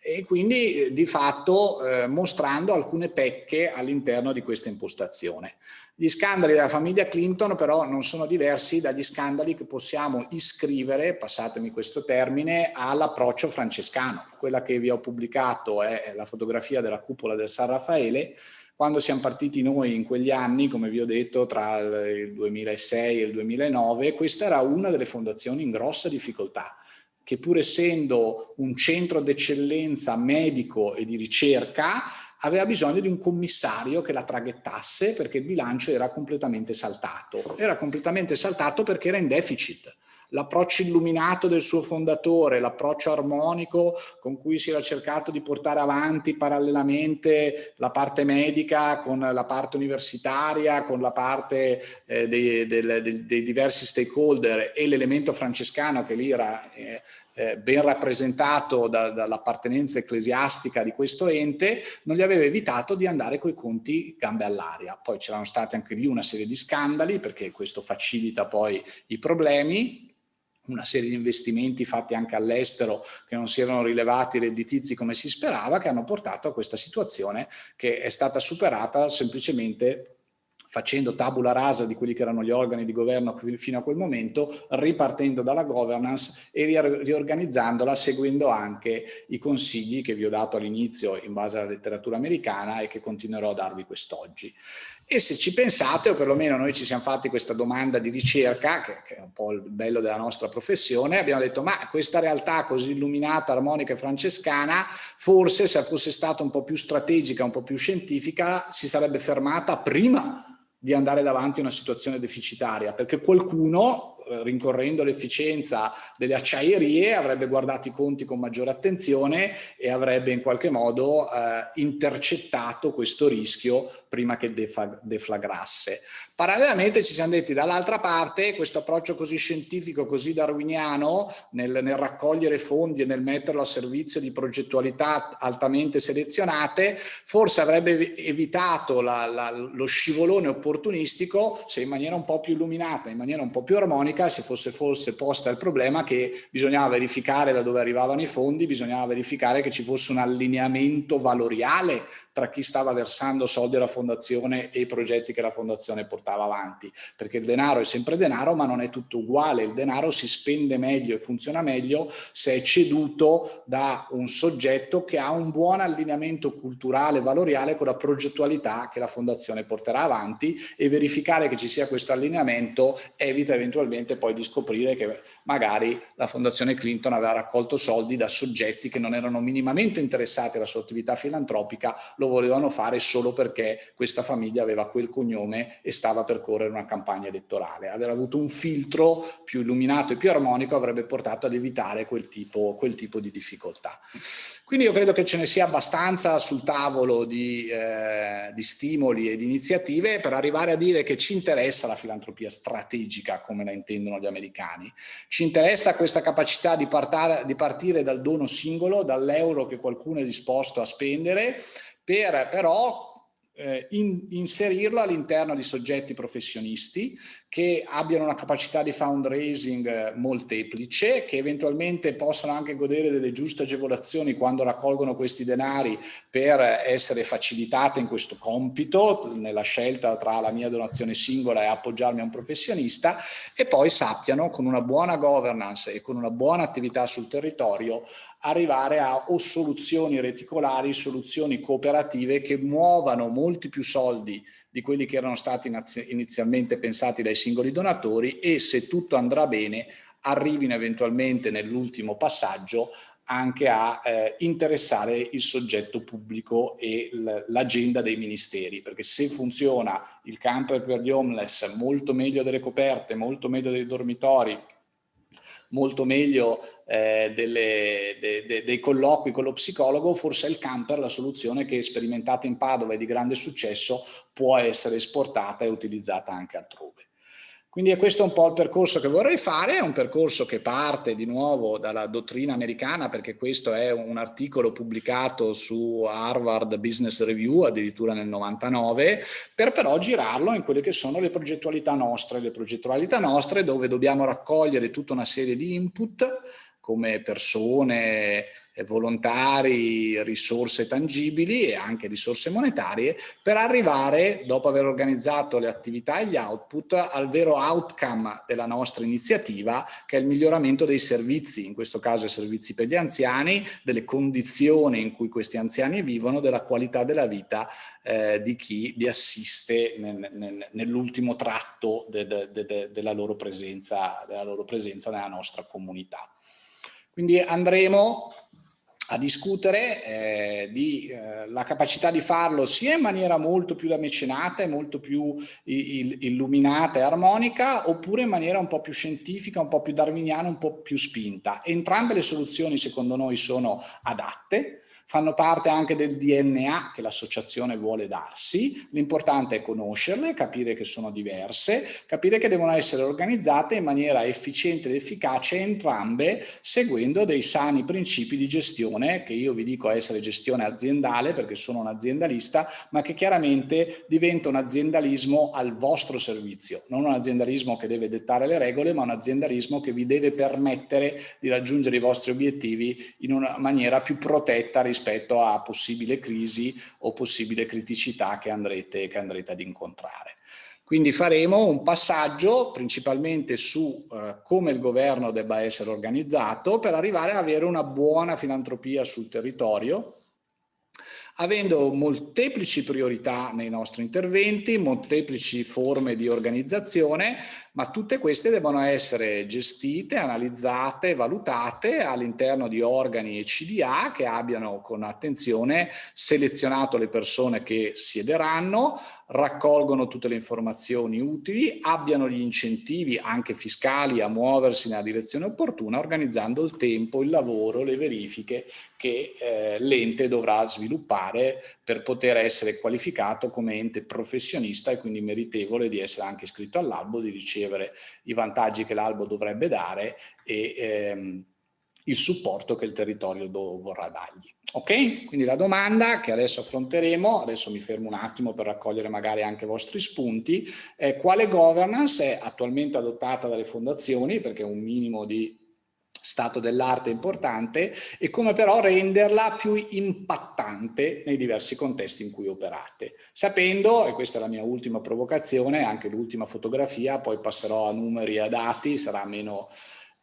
E quindi di fatto mostrando alcune pecche all'interno di questa impostazione. Gli scandali della famiglia Clinton però non sono diversi dagli scandali che possiamo iscrivere, passatemi questo termine, all'approccio francescano. Quella che vi ho pubblicato è la fotografia della cupola del San Raffaele. Quando siamo partiti noi in quegli anni, come vi ho detto, tra il 2006 e il 2009, questa era una delle fondazioni in grossa difficoltà, che pur essendo un centro d'eccellenza medico e di ricerca, aveva bisogno di un commissario che la traghettasse perché il bilancio era completamente saltato. Era completamente saltato perché era in deficit. L'approccio illuminato del suo fondatore, l'approccio armonico con cui si era cercato di portare avanti parallelamente la parte medica con la parte universitaria, con la parte dei diversi stakeholder e l'elemento francescano che lì era ben rappresentato dall'appartenenza ecclesiastica di questo ente, non gli aveva evitato di andare coi conti gambe all'aria. Poi c'erano stati anche lì una serie di scandali, perché questo facilita poi i problemi, una serie di investimenti fatti anche all'estero che non si erano rilevati redditizi come si sperava, che hanno portato a questa situazione che è stata superata semplicemente facendo tabula rasa di quelli che erano gli organi di governo fino a quel momento, ripartendo dalla governance e riorganizzandola, seguendo anche i consigli che vi ho dato all'inizio in base alla letteratura americana e che continuerò a darvi quest'oggi. E se ci pensate, o perlomeno noi ci siamo fatti questa domanda di ricerca, che è un po' il bello della nostra professione, abbiamo detto: ma questa realtà così illuminata, armonica e francescana, forse se fosse stata un po' più strategica, un po' più scientifica, si sarebbe fermata prima di andare davanti a una situazione deficitaria, perché qualcuno, rincorrendo l'efficienza delle acciaierie, avrebbe guardato i conti con maggiore attenzione e avrebbe in qualche modo intercettato questo rischio prima che deflagrasse. Parallelamente ci siamo detti, dall'altra parte, questo approccio così scientifico, così darwiniano nel raccogliere fondi e nel metterlo a servizio di progettualità altamente selezionate, forse avrebbe evitato lo scivolone opportunistico se in maniera un po' più illuminata, in maniera un po' più armonica, si fosse posta il problema che bisognava verificare da dove arrivavano i fondi, bisognava verificare che ci fosse un allineamento valoriale tra chi stava versando soldi alla fondazione e i progetti che la fondazione portava avanti, perché il denaro è sempre denaro, ma non è tutto uguale. Il denaro si spende meglio e funziona meglio se è ceduto da un soggetto che ha un buon allineamento culturale e valoriale con la progettualità che la fondazione porterà avanti, e verificare che ci sia questo allineamento evita eventualmente poi di scoprire che magari la fondazione Clinton aveva raccolto soldi da soggetti che non erano minimamente interessati alla sua attività filantropica, lo volevano fare solo perché questa famiglia aveva quel cognome e stava per correre una campagna elettorale. Aver avuto un filtro più illuminato e più armonico avrebbe portato ad evitare quel tipo di difficoltà. Quindi io credo che ce ne sia abbastanza sul tavolo di stimoli e di iniziative per arrivare a dire che ci interessa la filantropia strategica come la intendono gli americani. Ci interessa questa capacità di partire dal dono singolo, dall'euro che qualcuno è disposto a spendere, per però inserirlo all'interno di soggetti professionisti che abbiano una capacità di fundraising molteplice, che eventualmente possano anche godere delle giuste agevolazioni quando raccolgono questi denari per essere facilitate in questo compito, nella scelta tra la mia donazione singola e appoggiarmi a un professionista, e poi sappiano, con una buona governance e con una buona attività sul territorio, arrivare a o soluzioni reticolari, soluzioni cooperative che muovano molti più soldi di quelli che erano stati inizialmente pensati dai singoli donatori, e se tutto andrà bene arrivino eventualmente nell'ultimo passaggio anche a interessare il soggetto pubblico e l'agenda dei ministeri, perché se funziona il camper per gli homeless molto meglio delle coperte, molto meglio dei dormitori, molto meglio dei colloqui con lo psicologo, forse il camper, la soluzione che sperimentata in Padova e di grande successo, può essere esportata e utilizzata anche altrove. Quindi questo è un po' il percorso che vorrei fare, è un percorso che parte di nuovo dalla dottrina americana, perché questo è un articolo pubblicato su Harvard Business Review addirittura nel 99, per però girarlo in quelle che sono le progettualità nostre dove dobbiamo raccogliere tutta una serie di input come persone, volontari, risorse tangibili e anche risorse monetarie, per arrivare, dopo aver organizzato le attività e gli output, al vero outcome della nostra iniziativa, che è il miglioramento dei servizi, in questo caso i servizi per gli anziani, delle condizioni in cui questi anziani vivono, della qualità della vita di chi li assiste nell'ultimo tratto della loro presenza nella nostra comunità. Quindi andremo a discutere la capacità di farlo sia in maniera molto più da mecenate, molto più illuminata e armonica, oppure in maniera un po' più scientifica, un po' più darwiniana, un po' più spinta. Entrambe le soluzioni secondo noi sono adatte, fanno parte anche del DNA che l'associazione vuole darsi. L'importante è conoscerle, capire che sono diverse, capire che devono essere organizzate in maniera efficiente ed efficace, entrambe seguendo dei sani principi di gestione, che io vi dico essere gestione aziendale perché sono un aziendalista, ma che chiaramente diventa un aziendalismo al vostro servizio, non un aziendalismo che deve dettare le regole, ma un aziendalismo che vi deve permettere di raggiungere i vostri obiettivi in una maniera più protetta rispetto a possibile crisi o possibile criticità che andrete ad incontrare. Quindi faremo un passaggio principalmente su come il governo debba essere organizzato per arrivare ad avere una buona filantropia sul territorio, avendo molteplici priorità nei nostri interventi, molteplici forme di organizzazione, ma tutte queste devono essere gestite, analizzate, valutate all'interno di organi e CDA che abbiano con attenzione selezionato le persone che siederanno, raccolgono tutte le informazioni utili, abbiano gli incentivi anche fiscali a muoversi nella direzione opportuna, organizzando il tempo, il lavoro, le verifiche che l'ente dovrà sviluppare per poter essere qualificato come ente professionista e quindi meritevole di essere anche iscritto all'albo, di ricevere i vantaggi che l'albo dovrebbe dare e il supporto che il territorio vorrà dargli. Ok? Quindi la domanda che adesso affronteremo, adesso mi fermo un attimo per raccogliere magari anche i vostri spunti, è quale governance è attualmente adottata dalle fondazioni, perché un minimo di stato dell'arte importante e come però renderla più impattante nei diversi contesti in cui operate. Sapendo, e questa è la mia ultima provocazione, anche l'ultima fotografia, poi passerò a numeri e a dati, sarà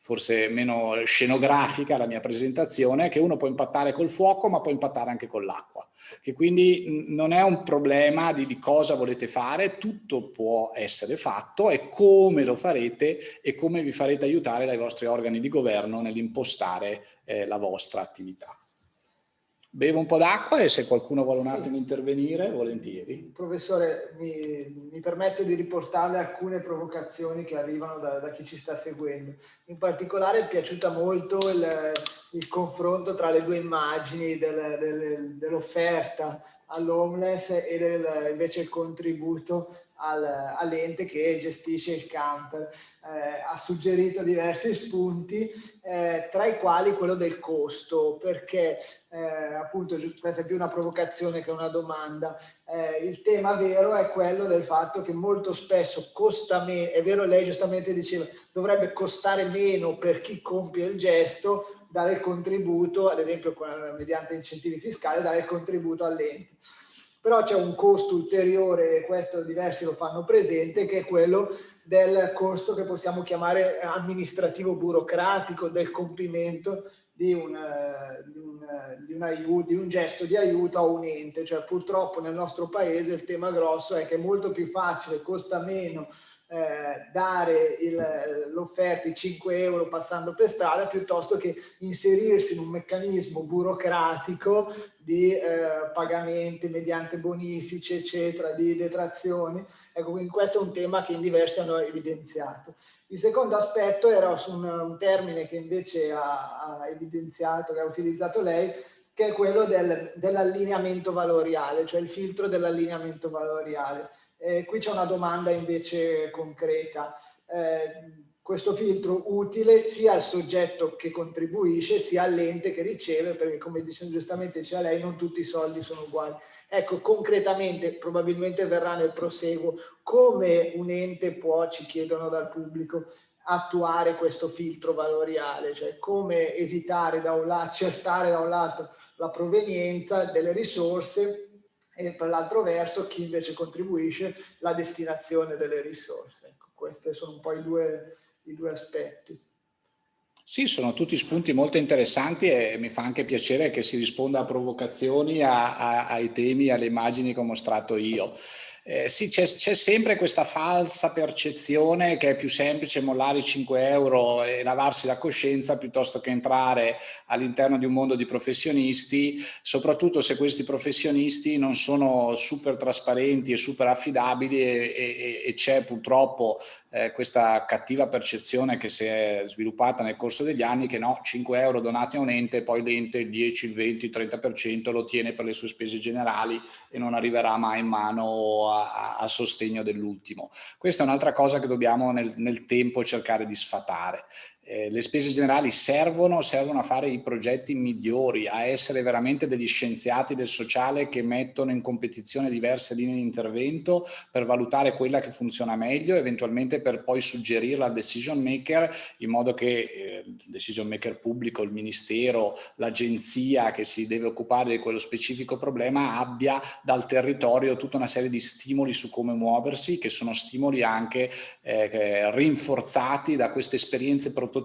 forse meno scenografica la mia presentazione, che uno può impattare col fuoco ma può impattare anche con l'acqua, che quindi non è un problema di cosa volete fare, tutto può essere fatto e come lo farete e come vi farete aiutare dai vostri organi di governo nell'impostare la vostra attività. Bevo un po' d'acqua e se qualcuno vuole un attimo intervenire, volentieri. Professore, mi permetto di riportarle alcune provocazioni che arrivano da chi ci sta seguendo. In particolare è piaciuta molto il confronto tra le due immagini dell'offerta all'homeless e invece il contributo all'ente che gestisce il camper. Ha suggerito diversi spunti, tra i quali quello del costo, perché appunto questa è più una provocazione che una domanda. Il tema vero è quello del fatto che molto spesso costa meno, è vero, lei giustamente diceva, dovrebbe costare meno per chi compie il gesto, dare il contributo, ad esempio mediante incentivi fiscali, dare il contributo all'ente. Però c'è un costo ulteriore, e questo diversi lo fanno presente, che è quello del costo che possiamo chiamare amministrativo burocratico, del compimento di un gesto di aiuto a un ente. Cioè, purtroppo nel nostro paese il tema grosso è che è molto più facile, costa meno dare l'offerta di 5 euro passando per strada piuttosto che inserirsi in un meccanismo burocratico di pagamenti mediante bonifici, eccetera, di detrazioni. Ecco, quindi questo è un tema che in diversi hanno evidenziato. Il secondo aspetto era su un termine che invece ha evidenziato, che ha utilizzato lei, che è quello dell'allineamento valoriale, cioè il filtro dell'allineamento valoriale. Qui c'è una domanda invece concreta. Questo filtro utile sia al soggetto che contribuisce sia all'ente che riceve, perché come giustamente diceva lei, non tutti i soldi sono uguali. Ecco, concretamente, probabilmente verrà nel proseguo, come un ente può, ci chiedono dal pubblico, attuare questo filtro valoriale, cioè come evitare da un lato, accertare da un lato la provenienza delle risorse e per l'altro verso chi invece contribuisce la destinazione delle risorse. Ecco, questi sono un po' i due aspetti. Sì, sono tutti spunti molto interessanti e mi fa anche piacere che si risponda a provocazioni, ai temi, alle immagini che ho mostrato io. Sì, c'è sempre questa falsa percezione che è più semplice mollare i 5 euro e lavarsi la coscienza piuttosto che entrare all'interno di un mondo di professionisti, soprattutto se questi professionisti non sono super trasparenti e super affidabili e c'è purtroppo questa cattiva percezione che si è sviluppata nel corso degli anni che no, 5 euro donati a un ente, poi l'ente il 10, il 20, il 30% lo tiene per le sue spese generali e non arriverà mai in mano a sostegno dell'ultimo. Questa è un'altra cosa che dobbiamo nel tempo cercare di sfatare. Le spese generali servono a fare i progetti migliori, a essere veramente degli scienziati del sociale che mettono in competizione diverse linee di intervento per valutare quella che funziona meglio, eventualmente per poi suggerirla al decision maker in modo che il decision maker pubblico, il ministero, l'agenzia che si deve occupare di quello specifico problema abbia dal territorio tutta una serie di stimoli su come muoversi, che sono stimoli anche rinforzati da queste esperienze prototipate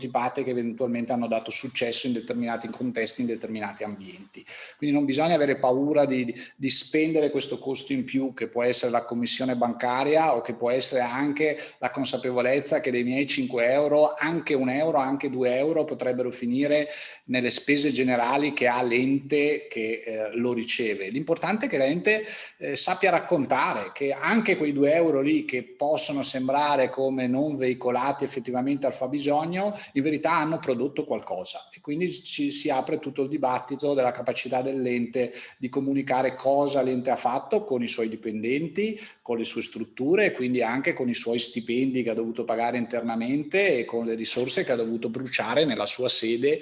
che eventualmente hanno dato successo in determinati contesti, in determinati ambienti. Quindi non bisogna avere paura di spendere questo costo in più che può essere la commissione bancaria o che può essere anche la consapevolezza che dei miei 5 euro, anche 1 euro, anche 2 euro potrebbero finire nelle spese generali che ha l'ente che lo riceve. L'importante è che l'ente sappia raccontare che anche quei 2 euro lì che possono sembrare come non veicolati effettivamente al fabbisogno, in verità hanno prodotto qualcosa e quindi si apre tutto il dibattito della capacità dell'ente di comunicare cosa l'ente ha fatto con i suoi dipendenti, con le sue strutture e quindi anche con i suoi stipendi che ha dovuto pagare internamente e con le risorse che ha dovuto bruciare nella sua sede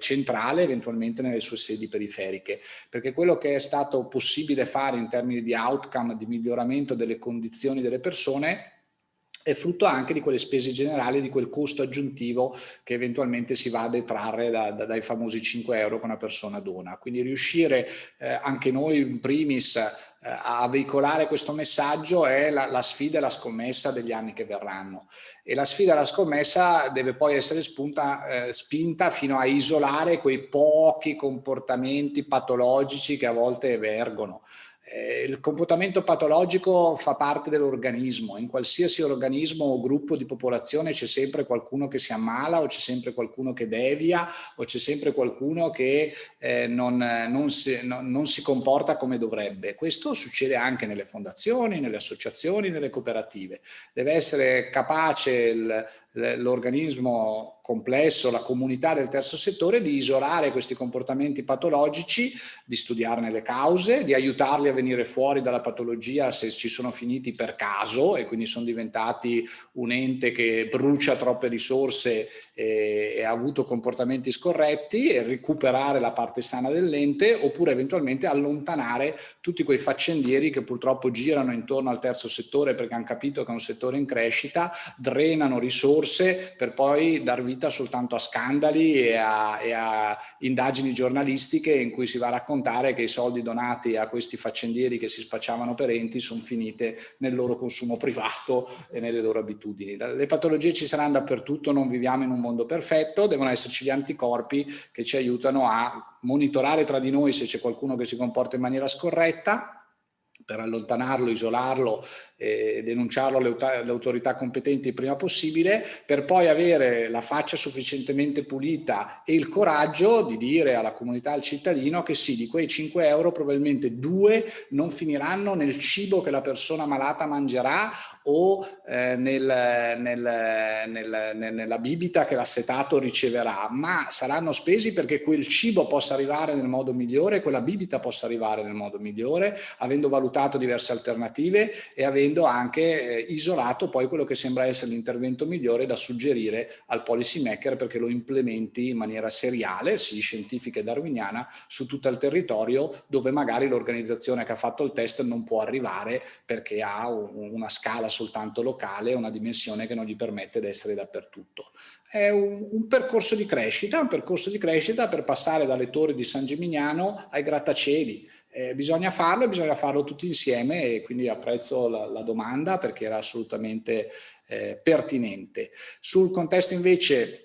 centrale, eventualmente nelle sue sedi periferiche, perché quello che è stato possibile fare in termini di outcome, di miglioramento delle condizioni delle persone è frutto anche di quelle spese generali, di quel costo aggiuntivo che eventualmente si va a detrarre dai famosi 5 euro che una persona dona. Quindi riuscire anche noi in primis a veicolare questo messaggio è la sfida e la scommessa degli anni che verranno. E la sfida e la scommessa deve poi essere spinta fino a isolare quei pochi comportamenti patologici che a volte emergono. Il comportamento patologico fa parte dell'organismo, in qualsiasi organismo o gruppo di popolazione c'è sempre qualcuno che si ammala, o c'è sempre qualcuno che devia, o c'è sempre qualcuno che non si comporta come dovrebbe. Questo succede anche nelle fondazioni, nelle associazioni, nelle cooperative. Deve essere capace l'organismo complesso, la comunità del terzo settore, di isolare questi comportamenti patologici, di studiarne le cause, di aiutarli a venire fuori dalla patologia se ci sono finiti per caso e quindi sono diventati un ente che brucia troppe risorse e ha avuto comportamenti scorretti, e recuperare la parte sana dell'ente, oppure eventualmente allontanare tutti quei faccendieri che purtroppo girano intorno al terzo settore perché hanno capito che è un settore in crescita, drenano risorse per poi dar vita soltanto a scandali e a indagini giornalistiche in cui si va a raccontare che i soldi donati a questi faccendieri che si spacciavano per enti sono finite nel loro consumo privato e nelle loro abitudini. Le patologie ci saranno dappertutto, non viviamo in un mondo perfetto, devono esserci gli anticorpi che ci aiutano a monitorare tra di noi se c'è qualcuno che si comporta in maniera scorretta, per allontanarlo, isolarlo e denunciarlo alle autorità competenti il prima possibile, per poi avere la faccia sufficientemente pulita e il coraggio di dire alla comunità, al cittadino, che sì, di quei 5 euro probabilmente 2 non finiranno nel cibo che la persona malata mangerà o nella bibita che l'assetato riceverà, ma saranno spesi perché quel cibo possa arrivare nel modo migliore, quella bibita possa arrivare nel modo migliore, avendo valutato diverse alternative e avendo anche isolato poi quello che sembra essere l'intervento migliore da suggerire al policy maker perché lo implementi in maniera seriale, sì, scientifica e darwiniana, su tutto il territorio dove magari l'organizzazione che ha fatto il test non può arrivare perché ha una scala soltanto locale, una dimensione che non gli permette di essere dappertutto. È un percorso di crescita, per passare dalle torri di San Gimignano ai grattacieli. Bisogna farlo e bisogna farlo tutti insieme, e quindi apprezzo la domanda perché era assolutamente pertinente. Sul contesto invece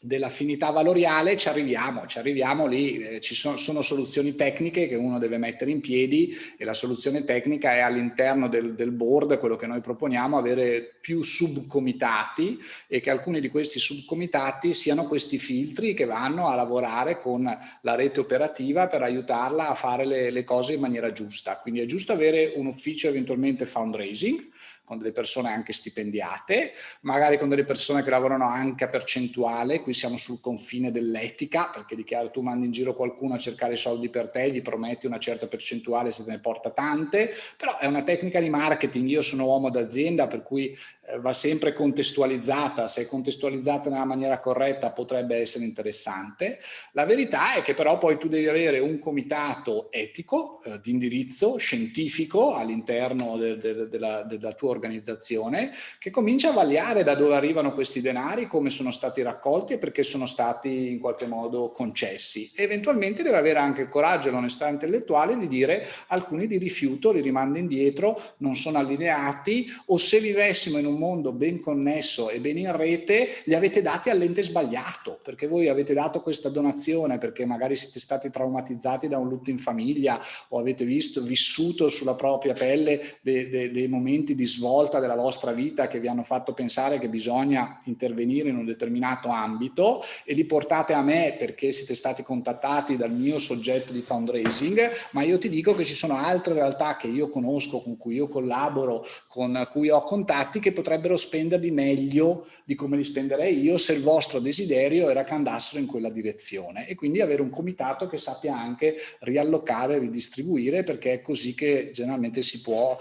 dell'affinità valoriale ci arriviamo lì, ci sono soluzioni tecniche che uno deve mettere in piedi, e la soluzione tecnica è all'interno del board, quello che noi proponiamo, avere più subcomitati, e che alcuni di questi subcomitati siano questi filtri che vanno a lavorare con la rete operativa per aiutarla a fare le cose in maniera giusta. Quindi è giusto avere un ufficio eventualmente fundraising, con delle persone anche stipendiate, magari con delle persone che lavorano anche a percentuale. Qui siamo sul confine dell'etica, perché di chiaro, tu mandi in giro qualcuno a cercare soldi per te, gli prometti una certa percentuale se te ne porta tante, però è una tecnica di marketing. Io sono uomo d'azienda, per cui va sempre contestualizzata. Se è contestualizzata nella maniera corretta potrebbe essere interessante. La verità è che però poi tu devi avere un comitato etico di indirizzo scientifico all'interno della tua organizzazione, che comincia a vagliare da dove arrivano questi denari, come sono stati raccolti e perché sono stati in qualche modo concessi. E eventualmente deve avere anche il coraggio e l'onestà intellettuale di dire: alcuni li rifiuto, li rimando indietro, non sono allineati, o se vivessimo in un mondo ben connesso e ben in rete, li avete dati all'ente sbagliato, perché voi avete dato questa donazione perché magari siete stati traumatizzati da un lutto in famiglia, o avete vissuto sulla propria pelle dei momenti di svolta della vostra vita che vi hanno fatto pensare che bisogna intervenire in un determinato ambito, e li portate a me perché siete stati contattati dal mio soggetto di fundraising. Ma io ti dico che ci sono altre realtà che io conosco, con cui io collaboro, con cui ho contatti, che potrebbero spenderli meglio di come li spenderei io se il vostro desiderio era che andassero in quella direzione, e quindi avere un comitato che sappia anche riallocare e ridistribuire, perché è così che generalmente si può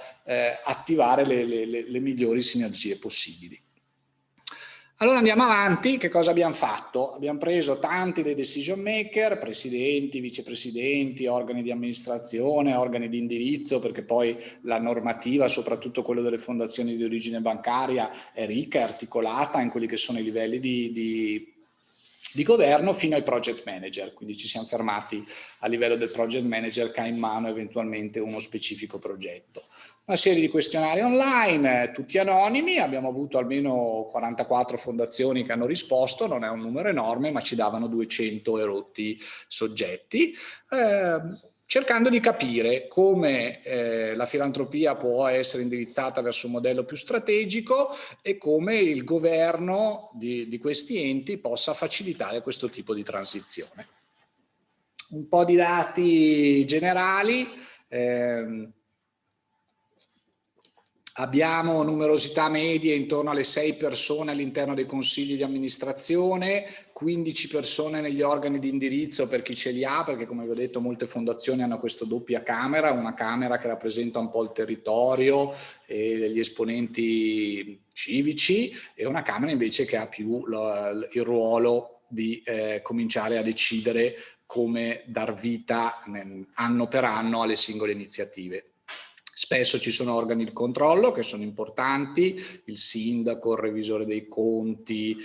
attivare le migliori sinergie possibili. Allora andiamo avanti, che cosa abbiamo fatto? Abbiamo preso tanti dei decision maker, presidenti, vicepresidenti, organi di amministrazione, organi di indirizzo, perché poi la normativa, soprattutto quello delle fondazioni di origine bancaria, è ricca, è articolata in quelli che sono i livelli di governo, fino ai project manager. Quindi ci siamo fermati a livello del project manager che ha in mano eventualmente uno specifico progetto. Una serie di questionari online, tutti anonimi, abbiamo avuto almeno 44 fondazioni che hanno risposto, non è un numero enorme, ma ci davano 200 e rotti soggetti, cercando di capire come la filantropia può essere indirizzata verso un modello più strategico e come il governo di questi enti possa facilitare questo tipo di transizione. Un po' di dati generali. Abbiamo numerosità medie intorno alle 6 persone all'interno dei consigli di amministrazione, 15 persone negli organi di indirizzo per chi ce li ha, perché come vi ho detto molte fondazioni hanno questa doppia camera, una camera che rappresenta un po' il territorio e gli esponenti civici e una camera invece che ha più il ruolo di cominciare a decidere come dar vita anno per anno alle singole iniziative. Spesso ci sono organi di controllo che sono importanti, il sindaco, il revisore dei conti,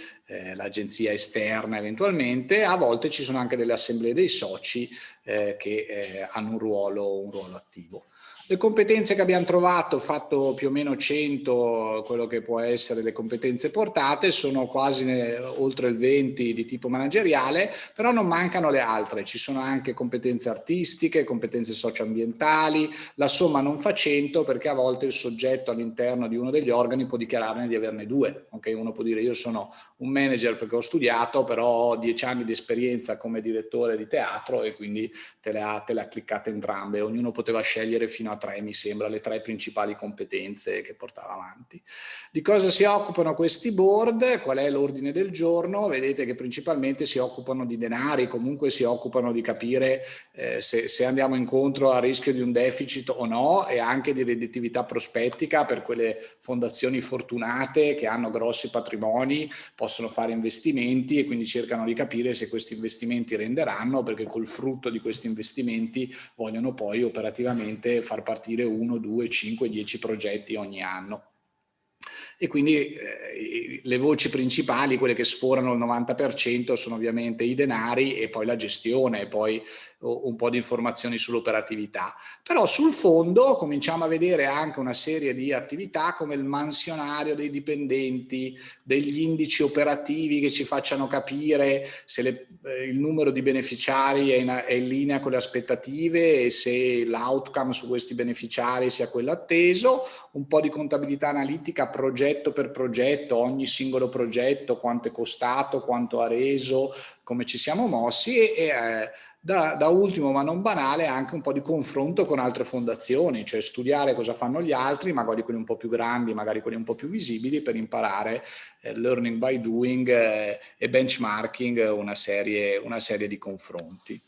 l'agenzia esterna eventualmente, a volte ci sono anche delle assemblee dei soci che hanno un ruolo attivo. Le competenze che abbiamo trovato, fatto più o meno 100, quello che può essere le competenze portate, sono quasi oltre il 20 di tipo manageriale, però non mancano le altre, ci sono anche competenze artistiche, competenze socioambientali, la somma non fa 100 perché a volte il soggetto all'interno di uno degli organi può dichiararne di averne due, okay? Uno può dire io sono un manager perché ho studiato, però ho 10 anni di esperienza come direttore di teatro e quindi te le ha cliccate entrambe, ognuno poteva scegliere fino a 3, mi sembra, le 3 principali competenze che portava avanti. Di cosa si occupano questi board? Qual è l'ordine del giorno? Vedete che principalmente si occupano di denari, comunque si occupano di capire se andiamo incontro a rischio di un deficit o no e anche di redditività prospettica per quelle fondazioni fortunate che hanno grossi patrimoni, possono fare investimenti e quindi cercano di capire se questi investimenti renderanno, perché col frutto di questi investimenti vogliono poi operativamente far partire 1, 2, 5, 10 progetti ogni anno. E quindi le voci principali, quelle che sforano il 90%, sono ovviamente i denari e poi la gestione e poi un po' di informazioni sull'operatività. Però sul fondo cominciamo a vedere anche una serie di attività come il mansionario dei dipendenti, degli indici operativi che ci facciano capire se il numero di beneficiari è in linea con le aspettative e se l'outcome su questi beneficiari sia quello atteso, un po' di contabilità analitica progetto per progetto, ogni singolo progetto, quanto è costato, quanto ha reso, come ci siamo mossi e da ultimo ma non banale anche un po' di confronto con altre fondazioni, cioè studiare cosa fanno gli altri, magari quelli un po' più grandi, magari quelli un po' più visibili, per imparare learning by doing e benchmarking una serie di confronti.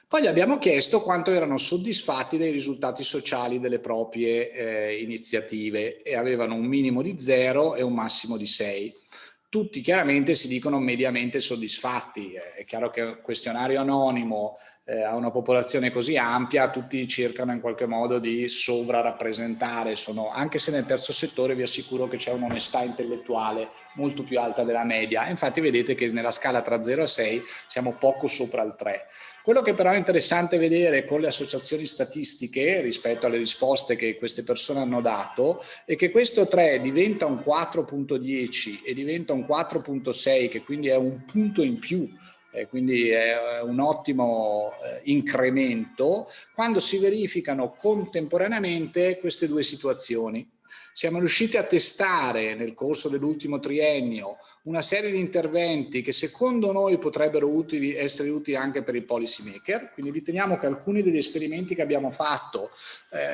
Poi gli abbiamo chiesto quanto erano soddisfatti dei risultati sociali delle proprie iniziative e avevano un minimo di 0 e un massimo di 6. Tutti chiaramente si dicono mediamente soddisfatti. È chiaro che un questionario anonimo a una popolazione così ampia, tutti cercano in qualche modo di sovrarappresentare, anche se nel terzo settore vi assicuro che c'è un'onestà intellettuale molto più alta della media. Infatti vedete che nella scala tra 0 e 6 siamo poco sopra il 3. Quello che però è interessante vedere con le associazioni statistiche rispetto alle risposte che queste persone hanno dato è che questo 3 diventa un 4.10 e diventa un 4.6, che quindi è un punto in più, quindi è un ottimo incremento quando si verificano contemporaneamente queste due situazioni. Siamo riusciti a testare nel corso dell'ultimo triennio una serie di interventi che secondo noi potrebbero essere utili anche per i policy maker, quindi riteniamo che alcuni degli esperimenti che abbiamo fatto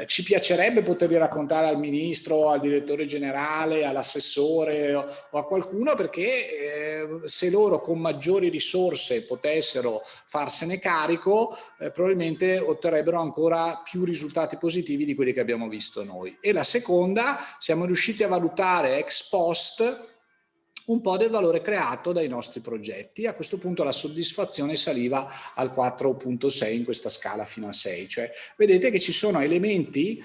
ci piacerebbe poterli raccontare al ministro, al direttore generale, all'assessore o a qualcuno, perché se loro con maggiori risorse potessero farsene carico, probabilmente otterrebbero ancora più risultati positivi di quelli che abbiamo visto noi. E la seconda, siamo riusciti a valutare ex post un po' del valore creato dai nostri progetti. A questo punto la soddisfazione saliva al 4,6 in questa scala fino a 6, cioè vedete che ci sono elementi.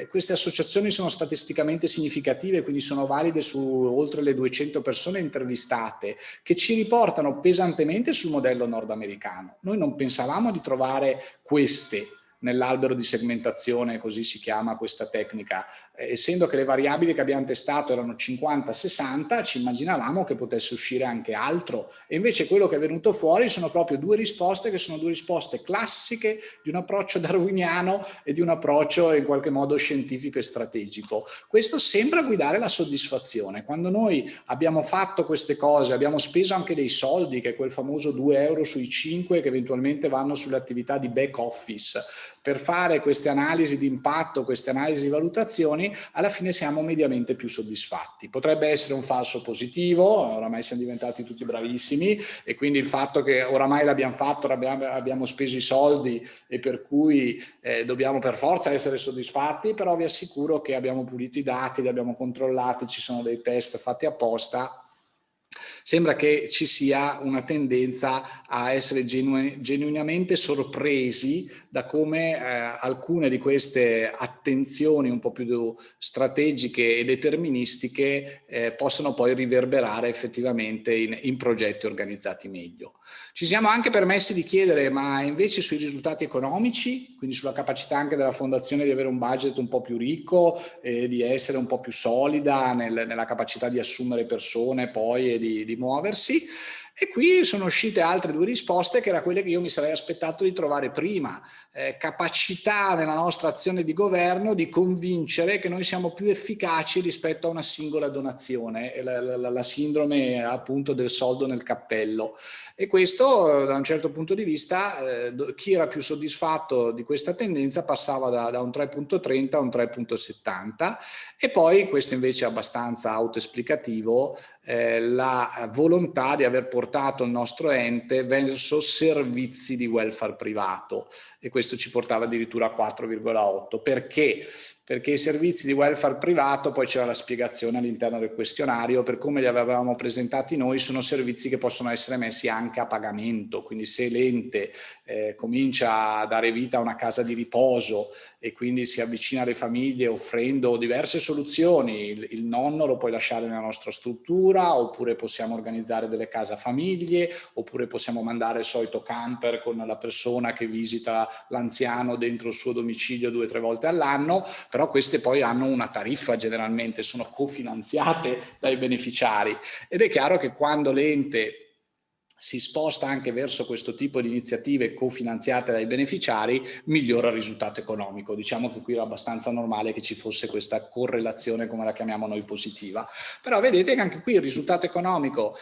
Queste associazioni sono statisticamente significative, quindi sono valide su oltre le 200 persone intervistate, che ci riportano pesantemente sul modello nordamericano. Noi non pensavamo di trovare queste nell'albero di segmentazione, così si chiama questa tecnica, essendo che le variabili che abbiamo testato erano 50-60, ci immaginavamo che potesse uscire anche altro, e invece quello che è venuto fuori sono proprio due risposte che sono due risposte classiche di un approccio darwiniano e di un approccio in qualche modo scientifico e strategico. Questo sembra guidare la soddisfazione. Quando noi abbiamo fatto queste cose, abbiamo speso anche dei soldi, che è quel famoso 2 euro sui 5 che eventualmente vanno sulle attività di back office, per fare queste analisi di impatto, queste analisi di valutazioni, alla fine siamo mediamente più soddisfatti. Potrebbe essere un falso positivo, oramai siamo diventati tutti bravissimi e quindi il fatto che oramai l'abbiamo fatto, abbiamo speso i soldi e per cui dobbiamo per forza essere soddisfatti, però vi assicuro che abbiamo pulito i dati, li abbiamo controllati, ci sono dei test fatti apposta. Sembra che ci sia una tendenza a essere genuinamente sorpresi da come alcune di queste attenzioni un po' più strategiche e deterministiche possono poi riverberare effettivamente in progetti organizzati meglio. Ci siamo anche permessi di chiedere, ma invece sui risultati economici, quindi sulla capacità anche della fondazione di avere un budget un po' più ricco, di essere un po' più solida nella capacità di assumere persone poi e di muoversi. E qui sono uscite altre due risposte che erano quelle che io mi sarei aspettato di trovare prima. Capacità nella nostra azione di governo di convincere che noi siamo più efficaci rispetto a una singola donazione, la sindrome appunto del soldo nel cappello. E questo da un certo punto di vista, chi era più soddisfatto di questa tendenza passava da un 3,30 a un 3,70, e poi questo invece è abbastanza autoesplicativo, la volontà di aver portato il nostro ente verso servizi di welfare privato, e questo ci portava addirittura a 4,8. Perché? Perché i servizi di welfare privato, poi c'era la spiegazione all'interno del questionario, per come li avevamo presentati noi, sono servizi che possono essere messi anche a pagamento, quindi se l'ente comincia a dare vita a una casa di riposo e quindi si avvicina alle famiglie offrendo diverse soluzioni, il nonno lo puoi lasciare nella nostra struttura, oppure possiamo organizzare delle casa famiglie, oppure possiamo mandare il solito camper con la persona che visita l'anziano dentro il suo domicilio 2 o 3 volte all'anno, però queste poi hanno una tariffa, generalmente sono cofinanziate dai beneficiari, ed è chiaro che quando l'ente si sposta anche verso questo tipo di iniziative cofinanziate dai beneficiari, migliora il risultato economico. Diciamo che qui era abbastanza normale che ci fosse questa correlazione, come la chiamiamo noi, positiva. Però vedete che anche qui il risultato economico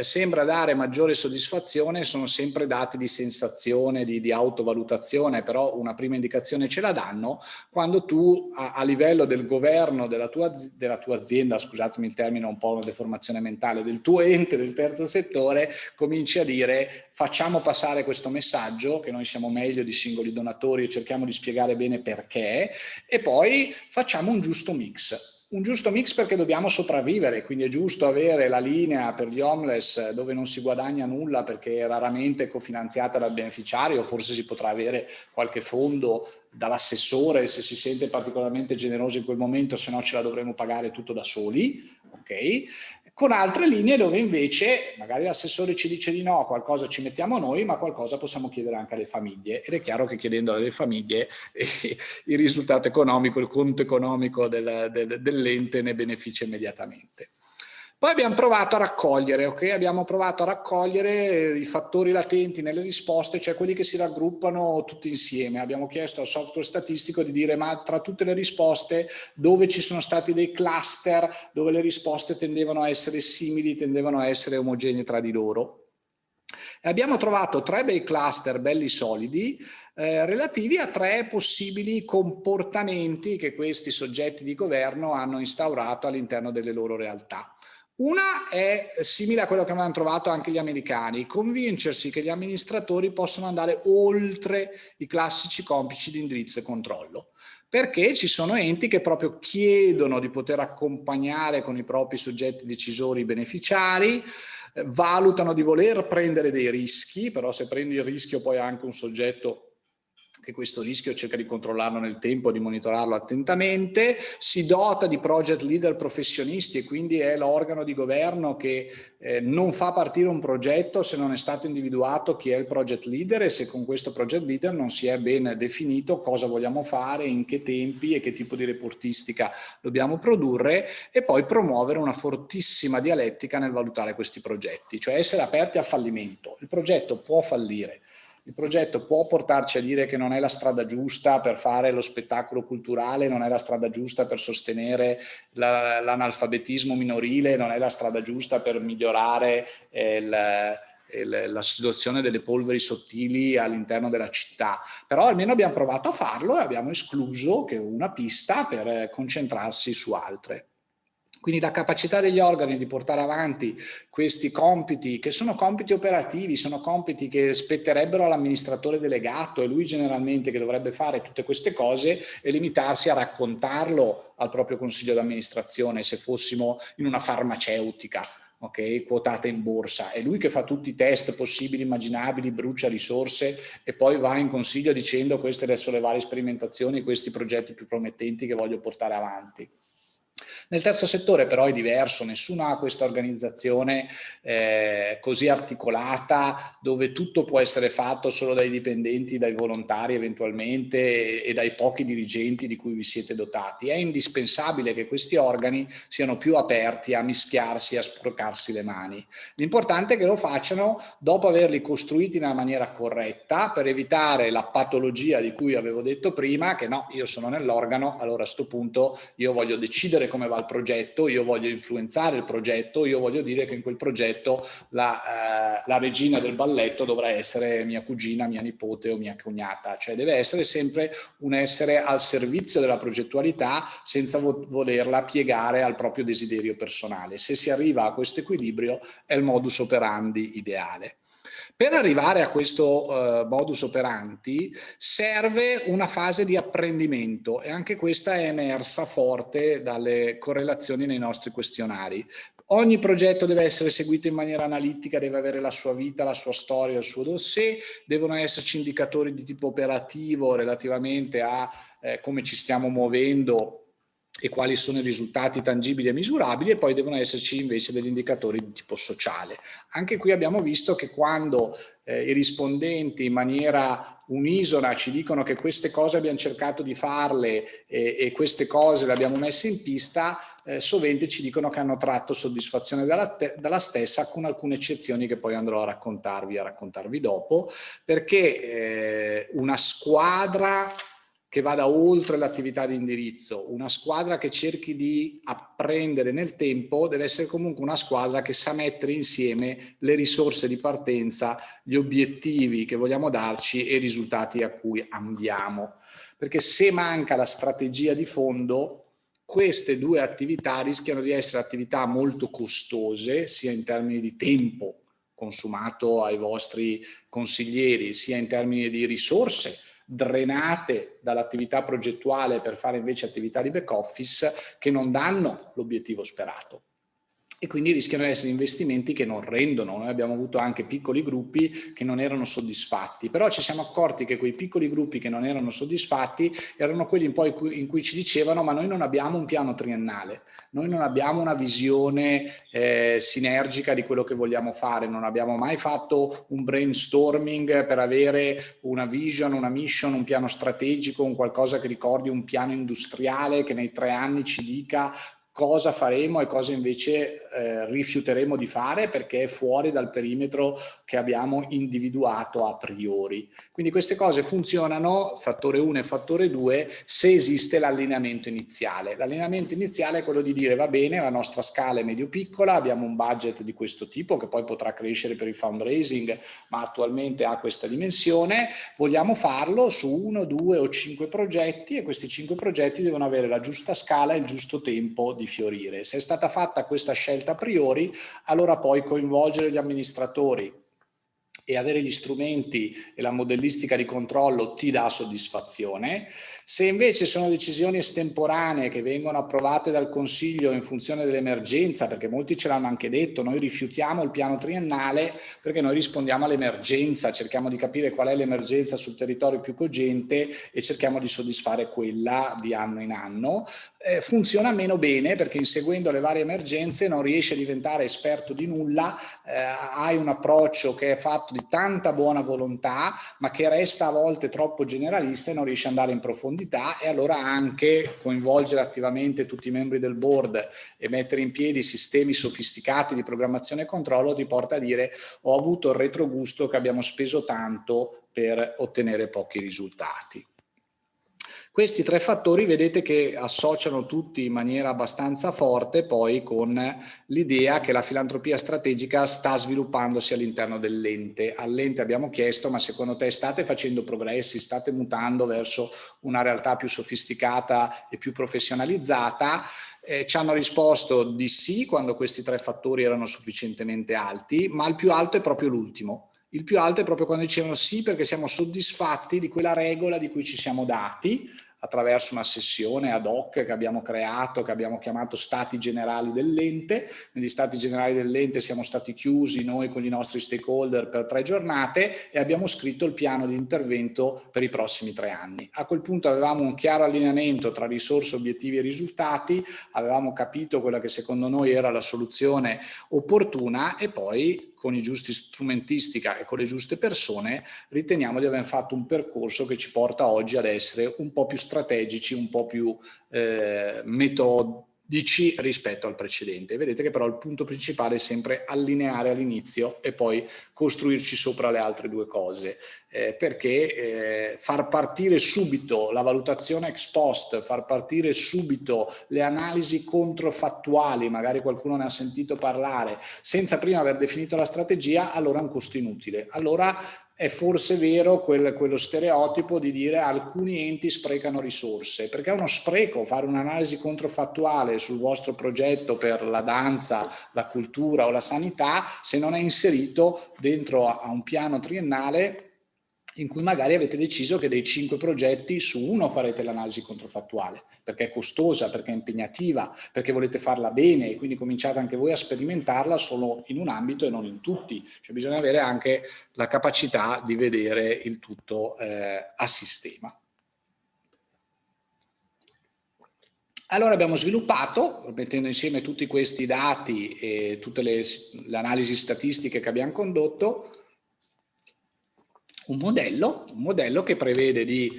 sembra dare maggiore soddisfazione, sono sempre dati di sensazione, di autovalutazione, però una prima indicazione ce la danno quando tu a livello del governo della tua azienda, scusatemi il termine, un po' una deformazione mentale, del tuo ente, del terzo settore, cominci a dire: facciamo passare questo messaggio che noi siamo meglio di singoli donatori e cerchiamo di spiegare bene perché, e poi facciamo un giusto mix. Un giusto mix perché dobbiamo sopravvivere, quindi è giusto avere la linea per gli homeless dove non si guadagna nulla perché è raramente cofinanziata dal beneficiario, forse si potrà avere qualche fondo dall'assessore se si sente particolarmente generoso in quel momento, se no ce la dovremo pagare tutto da soli, ok? Con altre linee dove invece magari l'assessore ci dice di no, qualcosa ci mettiamo noi, ma qualcosa possiamo chiedere anche alle famiglie, ed è chiaro che chiedendo alle famiglie il risultato economico, il conto economico dell'ente ne beneficia immediatamente. Poi abbiamo provato a raccogliere, ok? Abbiamo provato a raccogliere i fattori latenti nelle risposte, cioè quelli che si raggruppano tutti insieme. Abbiamo chiesto al software statistico di dire: ma tra tutte le risposte dove ci sono stati dei cluster, dove le risposte tendevano a essere simili, tendevano a essere omogenee tra di loro. E abbiamo trovato 3 bei cluster belli solidi relativi a 3 possibili comportamenti che questi soggetti di governo hanno instaurato all'interno delle loro realtà. Una è simile a quello che avevano trovato anche gli americani: convincersi che gli amministratori possono andare oltre i classici compiti di indirizzo e controllo. perché ci sono enti che proprio chiedono di poter accompagnare con i propri soggetti decisori i beneficiari, valutano di voler prendere dei rischi, però se prendi il rischio poi anche un soggetto che questo rischio cerca di controllarlo nel tempo, di monitorarlo attentamente, si dota di project leader professionisti e quindi è l'organo di governo che non fa partire un progetto se non è stato individuato chi è il project leader e se con questo project leader non si è ben definito cosa vogliamo fare, in che tempi e che tipo di reportistica dobbiamo produrre, e poi promuovere una fortissima dialettica nel valutare questi progetti, cioè essere aperti al fallimento. Il progetto può fallire. Il progetto può portarci a dire che non è la strada giusta per fare lo spettacolo culturale, non è la strada giusta per sostenere l'analfabetismo minorile, non è la strada giusta per migliorare la situazione delle polveri sottili all'interno della città, però almeno abbiamo provato a farlo e abbiamo escluso che una pista per concentrarsi su altre. Quindi la capacità degli organi di portare avanti questi compiti, che sono compiti operativi, sono compiti che spetterebbero all'amministratore delegato, e lui generalmente che dovrebbe fare tutte queste cose, e limitarsi a raccontarlo al proprio consiglio d'amministrazione se fossimo in una farmaceutica, ok, quotata in borsa. È lui che fa tutti i test possibili, immaginabili, brucia risorse e poi va in consiglio dicendo queste adesso le varie sperimentazioni, questi progetti più promettenti che voglio portare avanti. Nel terzo settore però è diverso, nessuno ha questa organizzazione così articolata dove tutto può essere fatto solo dai dipendenti, dai volontari eventualmente e dai pochi dirigenti di cui vi siete dotati. È indispensabile che questi organi siano più aperti a mischiarsi, a sporcarsi le mani. L'importante è che lo facciano dopo averli costruiti in una maniera corretta per evitare la patologia di cui avevo detto prima, che no, io sono nell'organo, allora a sto punto io voglio decidere come va il progetto, io voglio influenzare il progetto, io voglio dire che in quel progetto la regina del balletto dovrà essere mia cugina, mia nipote o mia cognata, cioè deve essere sempre un essere al servizio della progettualità senza volerla piegare al proprio desiderio personale. Se si arriva a questo equilibrio è il modus operandi ideale. Per arrivare a questo modus operandi serve una fase di apprendimento, e anche questa è emersa forte dalle correlazioni nei nostri questionari. Ogni progetto deve essere seguito in maniera analitica, deve avere la sua vita, la sua storia, il suo dossier, devono esserci indicatori di tipo operativo relativamente a come ci stiamo muovendo e quali sono i risultati tangibili e misurabili, e poi devono esserci invece degli indicatori di tipo sociale. Anche qui abbiamo visto che quando i rispondenti in maniera unisona ci dicono che queste cose abbiamo cercato di farle e queste cose le abbiamo messe in pista, sovente ci dicono che hanno tratto soddisfazione dalla stessa, con alcune eccezioni che poi andrò a raccontarvi dopo, perché una squadra che vada oltre l'attività di indirizzo, una squadra che cerchi di apprendere nel tempo, deve essere comunque una squadra che sa mettere insieme le risorse di partenza, gli obiettivi che vogliamo darci e i risultati a cui andiamo. Perché se manca la strategia di fondo, queste due attività rischiano di essere attività molto costose, sia in termini di tempo consumato ai vostri consiglieri, sia in termini di risorse drenate dall'attività progettuale per fare invece attività di back office che non danno l'obiettivo sperato. E quindi rischiano di essere investimenti che non rendono. Noi abbiamo avuto anche piccoli gruppi che non erano soddisfatti, però ci siamo accorti che quei piccoli gruppi che non erano soddisfatti erano quelli in cui ci dicevano: ma noi non abbiamo un piano triennale, noi non abbiamo una visione sinergica di quello che vogliamo fare, non abbiamo mai fatto un brainstorming per avere una vision, una mission, un piano strategico, un qualcosa che ricordi un piano industriale che nei 3 anni ci dica cosa faremo e cosa invece rifiuteremo di fare perché è fuori dal perimetro che abbiamo individuato a priori. Quindi queste cose funzionano, fattore 1 e fattore 2, se esiste l'allineamento iniziale. L'allineamento iniziale è quello di dire: va bene, la nostra scala è medio-piccola, abbiamo un budget di questo tipo che poi potrà crescere per il fundraising, ma attualmente ha questa dimensione, vogliamo farlo su 1, 2 o 5 progetti, e questi 5 progetti devono avere la giusta scala e il giusto tempo di fiorire. Se è stata fatta questa scelta a priori, allora poi coinvolgere gli amministratori, e avere gli strumenti e la modellistica di controllo ti dà soddisfazione. Se invece sono decisioni estemporanee che vengono approvate dal Consiglio in funzione dell'emergenza, perché molti ce l'hanno anche detto, noi rifiutiamo il piano triennale perché noi rispondiamo all'emergenza, cerchiamo di capire qual è l'emergenza sul territorio più cogente e cerchiamo di soddisfare quella di anno in anno. Funziona meno bene perché inseguendo le varie emergenze non riesci a diventare esperto di nulla, hai un approccio che è fatto di tanta buona volontà ma che resta a volte troppo generalista e non riesci ad andare in profondità, e allora anche coinvolgere attivamente tutti i membri del board e mettere in piedi sistemi sofisticati di programmazione e controllo ti porta a dire: ho avuto il retrogusto che abbiamo speso tanto per ottenere pochi risultati. Questi tre fattori vedete che associano tutti in maniera abbastanza forte poi con l'idea che la filantropia strategica sta sviluppandosi all'interno dell'ente. All'ente abbiamo chiesto: ma secondo te state facendo progressi, state mutando verso una realtà più sofisticata e più professionalizzata? Ci hanno risposto di sì quando questi tre fattori erano sufficientemente alti, ma il più alto è proprio l'ultimo. Il più alto è proprio quando dicevano sì perché siamo soddisfatti di quella regola di cui ci siamo dati attraverso una sessione ad hoc che abbiamo creato, che abbiamo chiamato Stati Generali dell'ente. Negli Stati Generali dell'ente siamo stati chiusi noi con i nostri stakeholder per 3 giornate e abbiamo scritto il piano di intervento per i prossimi 3 anni. A quel punto avevamo un chiaro allineamento tra risorse, obiettivi e risultati, avevamo capito quella che secondo noi era la soluzione opportuna e poi con i giusti strumentistica e con le giuste persone riteniamo di aver fatto un percorso che ci porta oggi ad essere un po' più strategici, un po' più metodici rispetto al precedente. Vedete che però il punto principale è sempre allineare all'inizio e poi costruirci sopra le altre due cose, perché far partire subito la valutazione ex post, far partire subito le analisi controfattuali, magari qualcuno ne ha sentito parlare, senza prima aver definito la strategia, allora è un costo inutile. Allora è forse vero quello stereotipo di dire alcuni enti sprecano risorse, perché è uno spreco fare un'analisi controfattuale sul vostro progetto per la danza, la cultura o la sanità se non è inserito dentro a un piano triennale in cui magari avete deciso che dei 5 progetti su uno farete l'analisi controfattuale, perché è costosa, perché è impegnativa, perché volete farla bene e quindi cominciate anche voi a sperimentarla solo in un ambito e non in tutti. Cioè bisogna avere anche la capacità di vedere il tutto a sistema. Allora abbiamo sviluppato, mettendo insieme tutti questi dati e tutte le analisi statistiche che abbiamo condotto, un modello che prevede di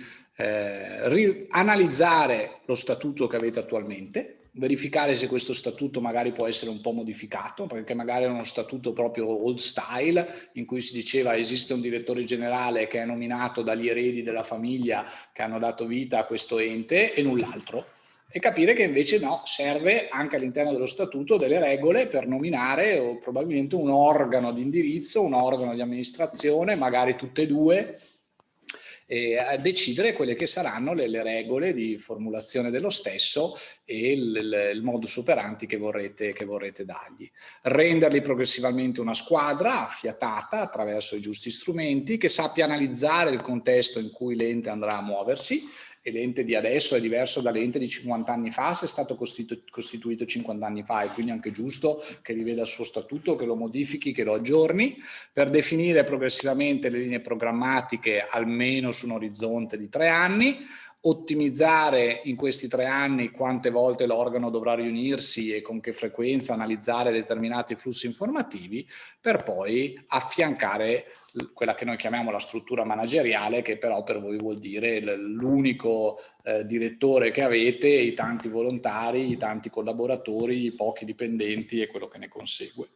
analizzare lo statuto che avete attualmente, verificare se questo statuto magari può essere un po' modificato, perché magari è uno statuto proprio old style, in cui si diceva esiste un direttore generale che è nominato dagli eredi della famiglia che hanno dato vita a questo ente e null'altro. E capire che invece no, serve anche all'interno dello statuto delle regole per nominare o probabilmente un organo di indirizzo, un organo di amministrazione, magari tutte e due, e decidere quelle che saranno le regole di formulazione dello stesso e il modus operandi che vorrete dargli. Renderli progressivamente una squadra affiatata attraverso i giusti strumenti, che sappia analizzare il contesto in cui l'ente andrà a muoversi. E l'ente di adesso è diverso dall'ente di 50 anni fa, se è stato costituito 50 anni fa, e quindi è anche giusto che riveda il suo statuto, che lo modifichi, che lo aggiorni, per definire progressivamente le linee programmatiche almeno su un orizzonte di 3 anni, ottimizzare in questi 3 anni quante volte l'organo dovrà riunirsi e con che frequenza, analizzare determinati flussi informativi, per poi affiancare quella che noi chiamiamo la struttura manageriale, che però per voi vuol dire l'unico direttore che avete, i tanti volontari, i tanti collaboratori, i pochi dipendenti e quello che ne consegue.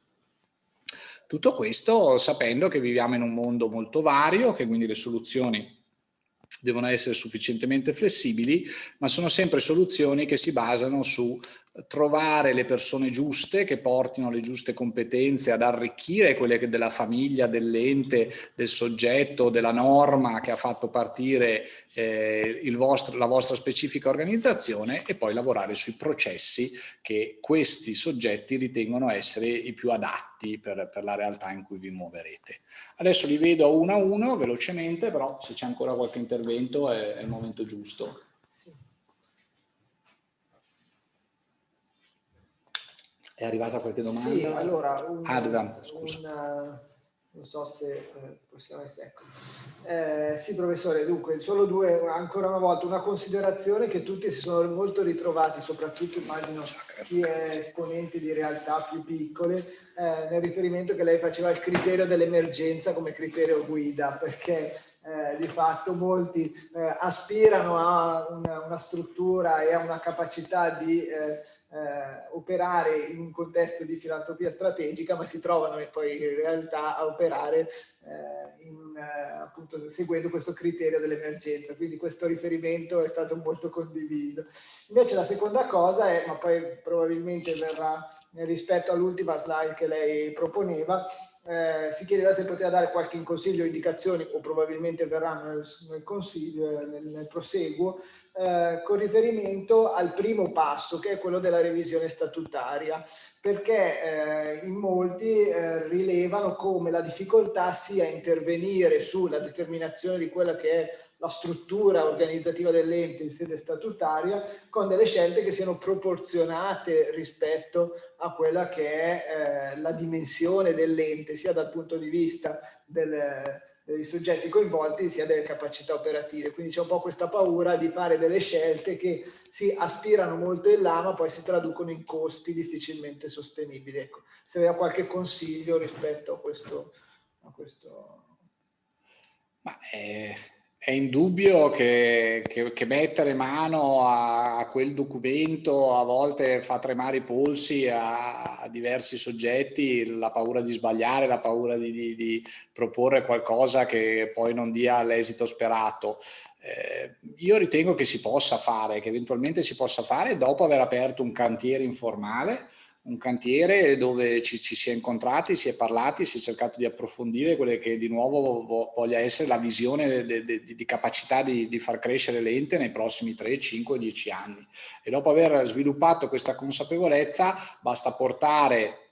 Tutto questo sapendo che viviamo in un mondo molto vario, che quindi le soluzioni devono essere sufficientemente flessibili, ma sono sempre soluzioni che si basano su trovare le persone giuste che portino le giuste competenze ad arricchire quelle della famiglia, dell'ente, del soggetto, della norma che ha fatto partire la vostra specifica organizzazione, e poi lavorare sui processi che questi soggetti ritengono essere i più adatti per la realtà in cui vi muoverete. Adesso li vedo uno a uno velocemente, però se c'è ancora qualche intervento è il momento giusto. È arrivata qualche domanda? Sì, allora, non so se possiamo essere... Ecco. Sì, professore, dunque, solo due, ancora una volta, una considerazione che tutti si sono molto ritrovati, soprattutto immagino chi è esponente di realtà più piccole, nel riferimento che lei faceva al criterio dell'emergenza come criterio guida, perché di fatto molti aspirano a una struttura e a una capacità di operare in un contesto di filantropia strategica, ma si trovano poi in realtà a operare appunto seguendo questo criterio dell'emergenza, quindi questo riferimento è stato molto condiviso. Invece la seconda cosa è, ma poi probabilmente verrà rispetto all'ultima slide che lei proponeva, si chiedeva se poteva dare qualche consiglio o indicazioni, o probabilmente verranno nel consiglio, nel proseguo, con riferimento al primo passo, che è quello della revisione statutaria, perché in molti rilevano come la difficoltà sia intervenire sulla determinazione di quella che è la struttura organizzativa dell'ente in sede statutaria, con delle scelte che siano proporzionate rispetto a quella che è la dimensione dell'ente, sia dal punto di vista dei soggetti coinvolti, sia delle capacità operative. Quindi c'è un po' questa paura di fare delle scelte che si aspirano molto in là, ma poi si traducono in costi difficilmente sostenibili. Ecco, se aveva qualche consiglio rispetto a questo. Ma è indubbio che mettere mano a quel documento a volte fa tremare i polsi a diversi soggetti, la paura di sbagliare, la paura di proporre qualcosa che poi non dia l'esito sperato. Io ritengo che si possa fare, che eventualmente si possa fare dopo aver aperto un cantiere informale, un cantiere dove ci si è incontrati, si è parlati, si è cercato di approfondire quelle che di nuovo voglia essere la visione di capacità di far crescere l'ente nei prossimi 3, 5, 10 anni. E dopo aver sviluppato questa consapevolezza basta portare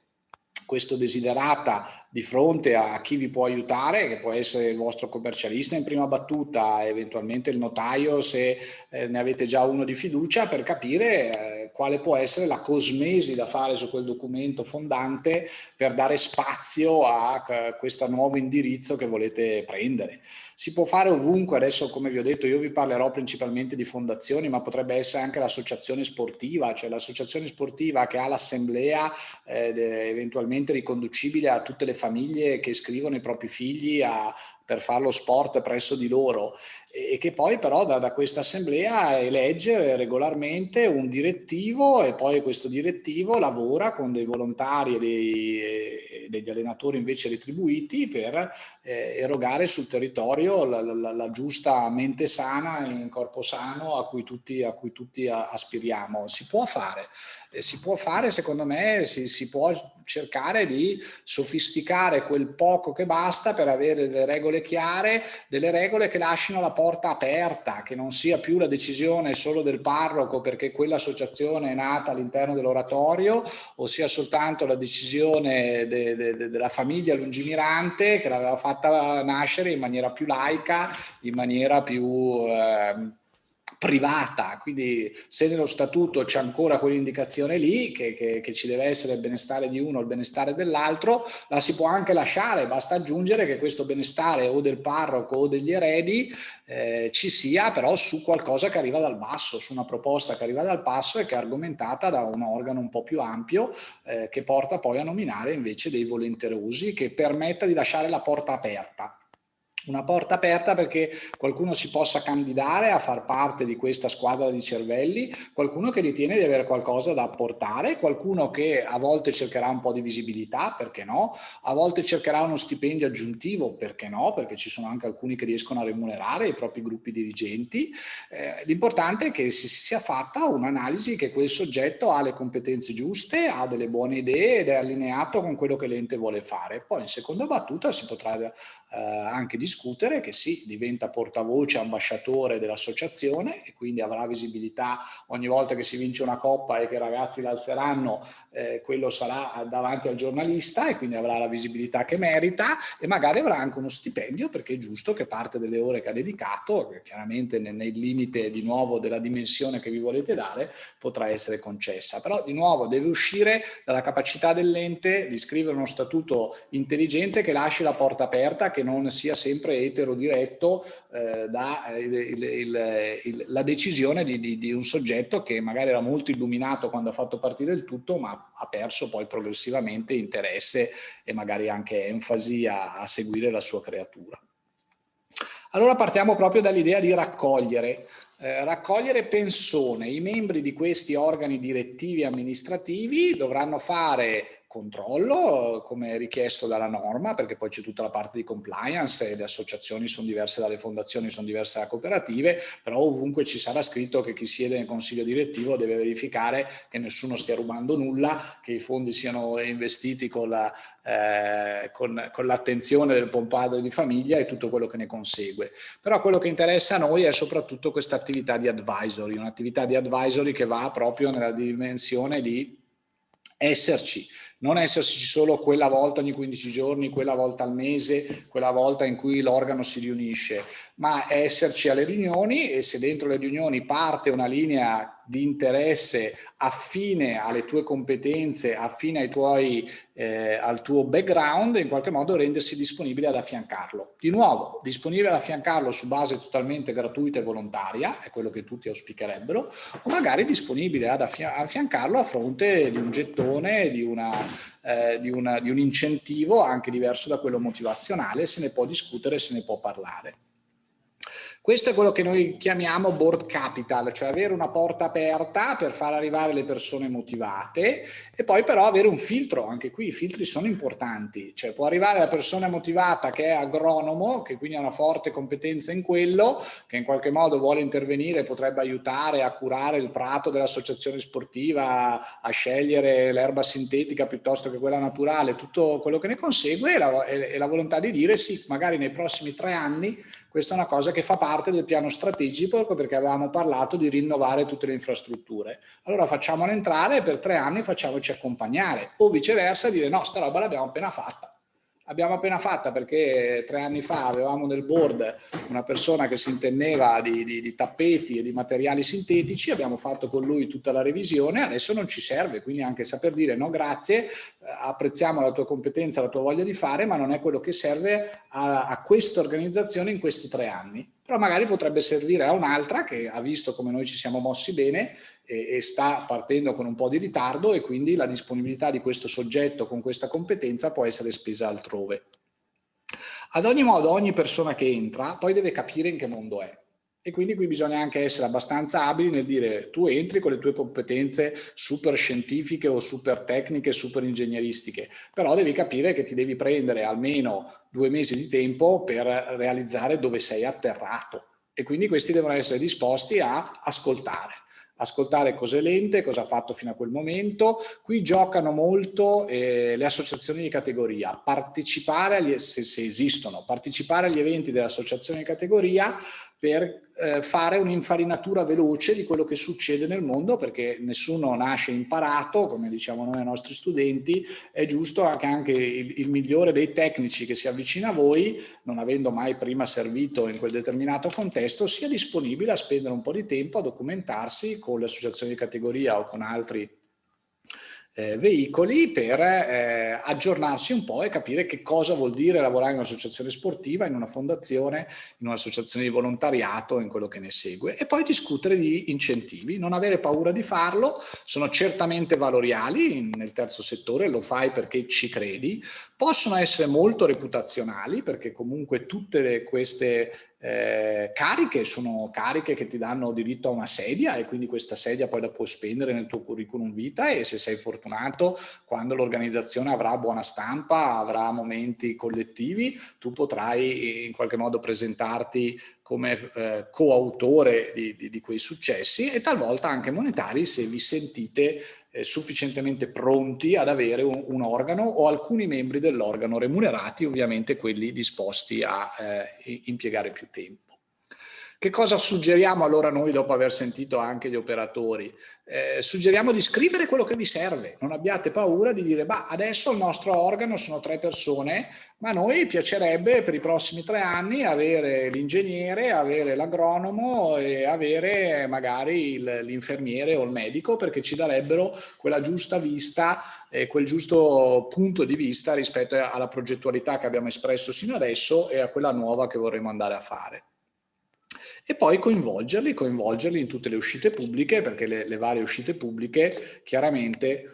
questo desiderata di fronte a chi vi può aiutare, che può essere il vostro commercialista in prima battuta, eventualmente il notaio se ne avete già uno di fiducia, per capire quale può essere la cosmesi da fare su quel documento fondante per dare spazio a questo nuovo indirizzo che volete prendere. Si può fare ovunque, adesso come vi ho detto io vi parlerò principalmente di fondazioni, ma potrebbe essere anche l'associazione sportiva, cioè l'associazione sportiva che ha l'assemblea eventualmente riconducibile a tutte le famiglie che iscrivono i propri figli per fare lo sport presso di loro, e che poi però da questa assemblea elegge regolarmente un direttivo, e poi questo direttivo lavora con dei volontari e degli allenatori invece retribuiti per erogare sul territorio la giusta mente sana in corpo sano a cui tutti aspiriamo. Si può fare, secondo me si può cercare di sofisticare quel poco che basta per avere delle regole chiare, delle regole che lasciano la porta aperta, che non sia più la decisione solo del parroco perché quell'associazione è nata all'interno dell'oratorio, o sia soltanto la decisione della famiglia lungimirante che l'aveva fatta nascere in maniera più laica, in maniera più privata. Quindi se nello statuto c'è ancora quell'indicazione lì che ci deve essere il benestare di uno, il benestare dell'altro, la si può anche lasciare, basta aggiungere che questo benestare o del parroco o degli eredi ci sia però su qualcosa che arriva dal basso, su una proposta che arriva dal basso e che è argomentata da un organo un po' più ampio che porta poi a nominare invece dei volenterosi, che permetta di lasciare la porta aperta. Una porta aperta perché qualcuno si possa candidare a far parte di questa squadra di cervelli, qualcuno che ritiene di avere qualcosa da apportare, qualcuno che a volte cercherà un po' di visibilità, perché no, a volte cercherà uno stipendio aggiuntivo, perché no, perché ci sono anche alcuni che riescono a remunerare i propri gruppi dirigenti. L'importante è che si sia fatta un'analisi che quel soggetto ha le competenze giuste, ha delle buone idee ed è allineato con quello che l'ente vuole fare. Poi in seconda battuta si potrà anche discutere che sì, diventa portavoce, ambasciatore dell'associazione e quindi avrà visibilità ogni volta che si vince una coppa e che i ragazzi l'alzeranno, quello sarà davanti al giornalista e quindi avrà la visibilità che merita e magari avrà anche uno stipendio perché è giusto che parte delle ore che ha dedicato, chiaramente nel limite di nuovo della dimensione che vi volete dare, potrà essere concessa. Però di nuovo deve uscire dalla capacità dell'ente di scrivere uno statuto intelligente che lasci la porta aperta, che non sia sempre etero-diretto la decisione di un soggetto che magari era molto illuminato quando ha fatto partire il tutto, ma ha perso poi progressivamente interesse e magari anche enfasi a seguire la sua creatura. Allora partiamo proprio dall'idea di raccogliere persone. I membri di questi organi direttivi e amministrativi dovranno fare controllo come richiesto dalla norma, perché poi c'è tutta la parte di compliance e le associazioni sono diverse dalle fondazioni, sono diverse dalle cooperative, però ovunque ci sarà scritto che chi siede nel consiglio direttivo deve verificare che nessuno stia rubando nulla, che i fondi siano investiti con l'attenzione del padre di famiglia e tutto quello che ne consegue. Però quello che interessa a noi è soprattutto questa attività di advisory, un'attività di advisory che va proprio nella dimensione di esserci, non esserci solo quella volta ogni 15 giorni, quella volta al mese, quella volta in cui l'organo si riunisce, ma esserci alle riunioni e se dentro le riunioni parte una linea di interesse affine alle tue competenze, affine al tuo background, in qualche modo rendersi disponibile ad affiancarlo. Di nuovo, disponibile ad affiancarlo su base totalmente gratuita e volontaria, è quello che tutti auspicherebbero, o magari disponibile ad affiancarlo a fronte di un gettone, di un incentivo anche diverso da quello motivazionale, se ne può discutere, se ne può parlare. Questo è quello che noi chiamiamo board capital, cioè avere una porta aperta per far arrivare le persone motivate e poi però avere un filtro, anche qui i filtri sono importanti, cioè può arrivare la persona motivata che è agronomo, che quindi ha una forte competenza in quello, che in qualche modo vuole intervenire, potrebbe aiutare a curare il prato dell'associazione sportiva, a scegliere l'erba sintetica piuttosto che quella naturale, tutto quello che ne consegue e la volontà di dire sì, magari nei prossimi 3 anni questa è una cosa che fa parte del piano strategico perché avevamo parlato di rinnovare tutte le infrastrutture. Allora facciamola entrare e per 3 anni facciamoci accompagnare o viceversa dire no, sta roba l'abbiamo appena fatta. L'abbiamo appena fatta perché 3 anni fa avevamo nel board una persona che si intendeva di tappeti e di materiali sintetici, abbiamo fatto con lui tutta la revisione, adesso non ci serve, quindi anche saper dire no grazie, apprezziamo la tua competenza, la tua voglia di fare, ma non è quello che serve a questa organizzazione in questi 3 anni. Però magari potrebbe servire a un'altra che ha visto come noi ci siamo mossi bene e sta partendo con un po' di ritardo e quindi la disponibilità di questo soggetto con questa competenza può essere spesa altrove. Ad ogni modo, ogni persona che entra poi deve capire in che mondo è. E quindi qui bisogna anche essere abbastanza abili nel dire tu entri con le tue competenze super scientifiche o super tecniche, super ingegneristiche, però devi capire che ti devi prendere almeno 2 mesi di tempo per realizzare dove sei atterrato e quindi questi devono essere disposti a ascoltare cosa è l'ente, cosa ha fatto fino a quel momento. Qui giocano molto le associazioni di categoria, partecipare se esistono, partecipare agli eventi dell'associazione di categoria per fare un'infarinatura veloce di quello che succede nel mondo, perché nessuno nasce imparato, come diciamo noi ai nostri studenti, è giusto che anche il migliore dei tecnici che si avvicina a voi, non avendo mai prima servito in quel determinato contesto, sia disponibile a spendere un po' di tempo a documentarsi con le associazioni di categoria o con altri veicoli per aggiornarsi un po' e capire che cosa vuol dire lavorare in un'associazione sportiva, in una fondazione, in un'associazione di volontariato, in quello che ne segue, e poi discutere di incentivi, non avere paura di farlo, sono certamente valoriali nel terzo settore, lo fai perché ci credi, possono essere molto reputazionali perché comunque tutte queste cariche sono cariche che ti danno diritto a una sedia e quindi questa sedia poi la puoi spendere nel tuo curriculum vita, e se sei fortunato, quando l'organizzazione avrà buona stampa, avrà momenti collettivi, tu potrai in qualche modo presentarti come coautore di quei successi, e talvolta anche monetari se vi sentite sufficientemente pronti ad avere un organo o alcuni membri dell'organo remunerati, ovviamente quelli disposti a impiegare più tempo. Che cosa suggeriamo allora noi dopo aver sentito anche gli operatori? Suggeriamo di scrivere quello che vi serve, non abbiate paura di dire bah, adesso il nostro organo sono 3 persone, ma a noi piacerebbe per i prossimi 3 anni avere l'ingegnere, avere l'agronomo e avere magari l'infermiere o il medico, perché ci darebbero quella giusta vista e quel giusto punto di vista rispetto alla progettualità che abbiamo espresso sino adesso e a quella nuova che vorremmo andare a fare. E poi coinvolgerli in tutte le uscite pubbliche, perché le varie uscite pubbliche chiaramente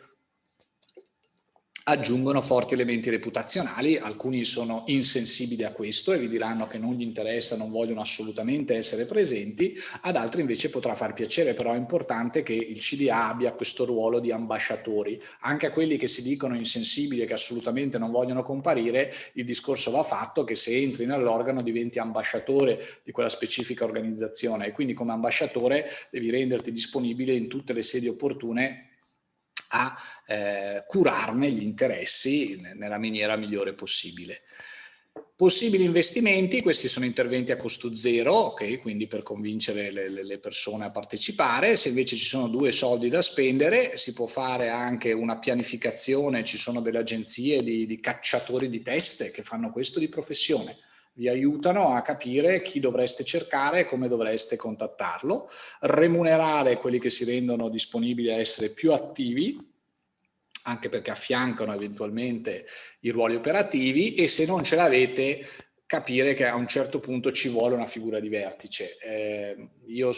aggiungono forti elementi reputazionali. Alcuni sono insensibili a questo e vi diranno che non gli interessa, non vogliono assolutamente essere presenti, ad altri invece potrà far piacere, però è importante che il CDA abbia questo ruolo di ambasciatori. Anche a quelli che si dicono insensibili e che assolutamente non vogliono comparire, il discorso va fatto che se entri nell'organo diventi ambasciatore di quella specifica organizzazione, e quindi come ambasciatore devi renderti disponibile in tutte le sedi opportune a curarne gli interessi nella maniera migliore possibile. Possibili investimenti, questi sono interventi a costo zero, ok? Quindi per convincere le persone a partecipare. Se invece ci sono 2 soldi da spendere, si può fare anche una pianificazione, ci sono delle agenzie di cacciatori di teste che fanno questo di professione. Vi aiutano a capire chi dovreste cercare e come dovreste contattarlo, remunerare quelli che si rendono disponibili a essere più attivi, anche perché affiancano eventualmente i ruoli operativi, e se non ce l'avete capire che a un certo punto ci vuole una figura di vertice. Io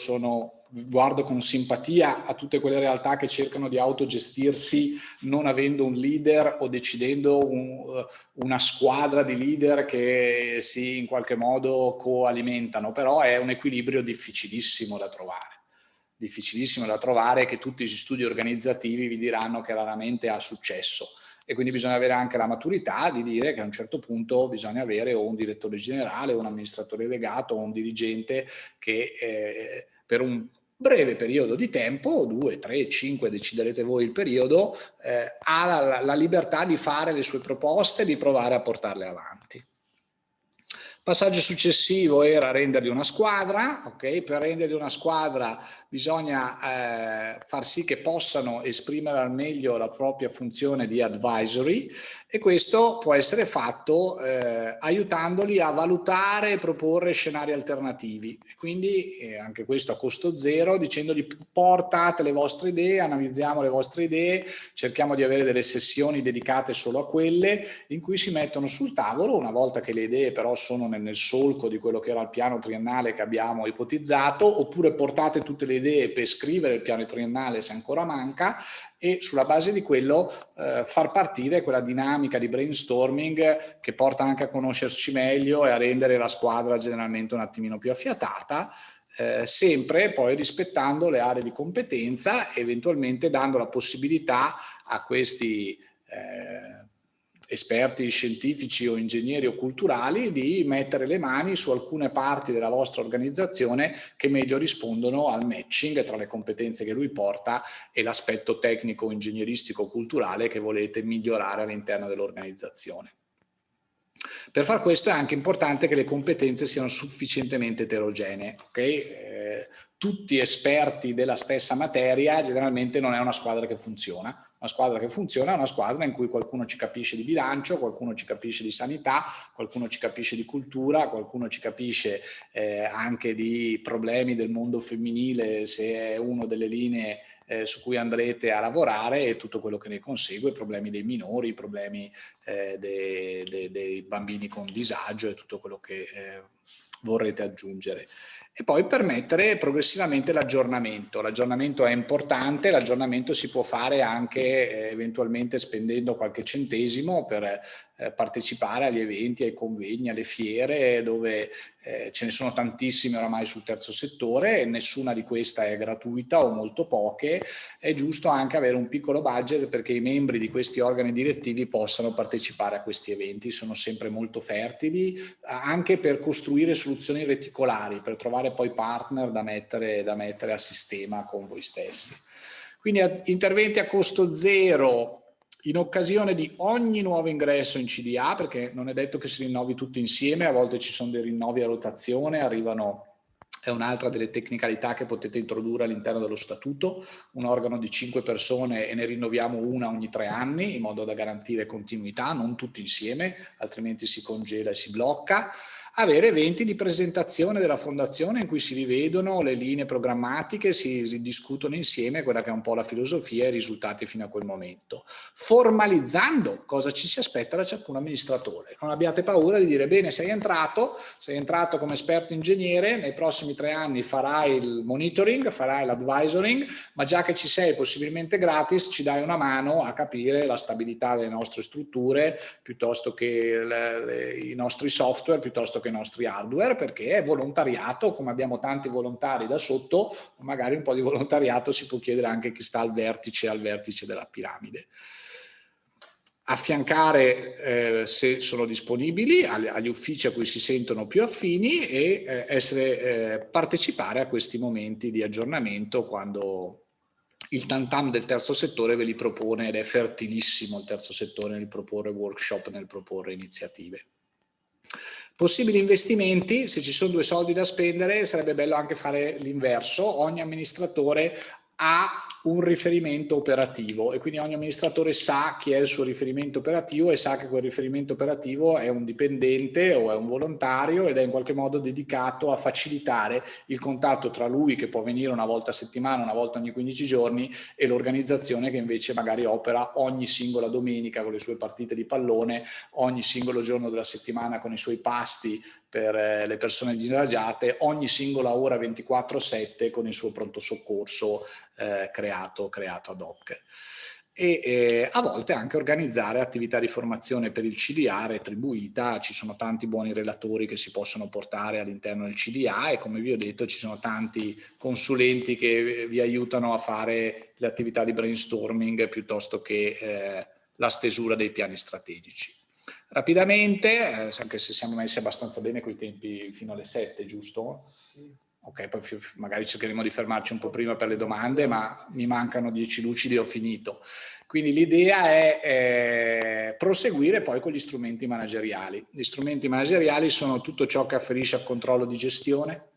guardo con simpatia a tutte quelle realtà che cercano di autogestirsi non avendo un leader o decidendo una squadra di leader che si in qualche modo coalimentano, però è un equilibrio difficilissimo da trovare, che tutti gli studi organizzativi vi diranno che raramente ha successo, e quindi bisogna avere anche la maturità di dire che a un certo punto bisogna avere o un direttore generale, o un amministratore delegato, o un dirigente che per un breve periodo di tempo, 2, 3, 5, deciderete voi il periodo, ha la libertà di fare le sue proposte, di provare a portarle avanti. Passaggio successivo era renderli una squadra, ok? Per renderli una squadra bisogna far sì che possano esprimere al meglio la propria funzione di advisory, e questo può essere fatto aiutandoli a valutare e proporre scenari alternativi. Quindi anche questo a costo zero, dicendogli portate le vostre idee, analizziamo le vostre idee, cerchiamo di avere delle sessioni dedicate solo a quelle, in cui si mettono sul tavolo, una volta che le idee però sono nel solco di quello che era il piano triennale che abbiamo ipotizzato, oppure portate tutte le idee per scrivere il piano triennale se ancora manca, e sulla base di quello far partire quella dinamica di brainstorming che porta anche a conoscerci meglio e a rendere la squadra generalmente un attimino più affiatata, sempre poi rispettando le aree di competenza, eventualmente dando la possibilità a questi esperti scientifici o ingegneri o culturali di mettere le mani su alcune parti della vostra organizzazione che meglio rispondono al matching tra le competenze che lui porta e l'aspetto tecnico, ingegneristico, culturale che volete migliorare all'interno dell'organizzazione. Per far questo è anche importante che le competenze siano sufficientemente eterogenee, ok? Tutti esperti della stessa materia generalmente non è una squadra che funziona. Una squadra che funziona è una squadra in cui qualcuno ci capisce di bilancio, qualcuno ci capisce di sanità, qualcuno ci capisce di cultura, qualcuno ci capisce anche di problemi del mondo femminile, se è una delle linee su cui andrete a lavorare, e tutto quello che ne consegue, i problemi dei minori, i problemi dei bambini con disagio e tutto quello che vorrete aggiungere. E poi permettere progressivamente l'aggiornamento. L'aggiornamento è importante, l'aggiornamento si può fare anche eventualmente spendendo qualche centesimo per partecipare agli eventi, ai convegni, alle fiere, dove ce ne sono tantissime oramai sul terzo settore, e nessuna di queste è gratuita o molto poche. È giusto anche avere un piccolo budget perché i membri di questi organi direttivi possano partecipare a questi eventi, sono sempre molto fertili, anche per costruire soluzioni reticolari, per trovare poi partner da mettere a sistema con voi stessi. Quindi interventi a costo zero in occasione di ogni nuovo ingresso in CDA, perché non è detto che si rinnovi tutto insieme, a volte ci sono dei rinnovi a rotazione, è un'altra delle tecnicalità che potete introdurre all'interno dello statuto, un organo di 5 persone e ne rinnoviamo una ogni 3 anni in modo da garantire continuità, non tutti insieme, altrimenti si congela e si blocca. Avere eventi di presentazione della fondazione in cui si rivedono le linee programmatiche, si ridiscutono insieme quella che è un po' la filosofia e i risultati fino a quel momento, formalizzando cosa ci si aspetta da ciascun amministratore. Non abbiate paura di dire: bene, sei entrato come esperto ingegnere, nei prossimi 3 anni farai il monitoring, farai l'advisoring, ma già che ci sei, possibilmente gratis, ci dai una mano a capire la stabilità delle nostre strutture, piuttosto che i nostri software, piuttosto che i nostri hardware, perché è volontariato. Come abbiamo tanti volontari da sotto, magari un po' di volontariato si può chiedere anche chi sta al vertice della piramide. Affiancare, se sono disponibili, agli uffici a cui si sentono più affini, e partecipare a questi momenti di aggiornamento quando il tantam del terzo settore ve li propone, ed è fertilissimo il terzo settore nel proporre workshop, nel proporre iniziative. Possibili investimenti: se ci sono 2 soldi da spendere, sarebbe bello anche fare l'inverso. Ogni amministratore ha un riferimento operativo e quindi ogni amministratore sa chi è il suo riferimento operativo e sa che quel riferimento operativo è un dipendente o è un volontario ed è in qualche modo dedicato a facilitare il contatto tra lui, che può venire una volta a settimana, una volta ogni 15 giorni, e l'organizzazione che invece magari opera ogni singola domenica con le sue partite di pallone, ogni singolo giorno della settimana con i suoi pasti per le persone disagiate, ogni singola ora 24/7 con il suo pronto soccorso creato ad hoc. E a volte anche organizzare attività di formazione per il CDA retribuita. Ci sono tanti buoni relatori che si possono portare all'interno del CDA e, come vi ho detto, ci sono tanti consulenti che vi aiutano a fare le attività di brainstorming piuttosto che la stesura dei piani strategici. Rapidamente, anche se siamo messi abbastanza bene coi tempi fino alle 7, giusto? Sì. Ok, poi magari cercheremo di fermarci un po' prima per le domande, ma mi mancano 10 lucidi e ho finito. Quindi l'idea è proseguire poi con gli strumenti manageriali. Gli strumenti manageriali sono tutto ciò che afferisce al controllo di gestione,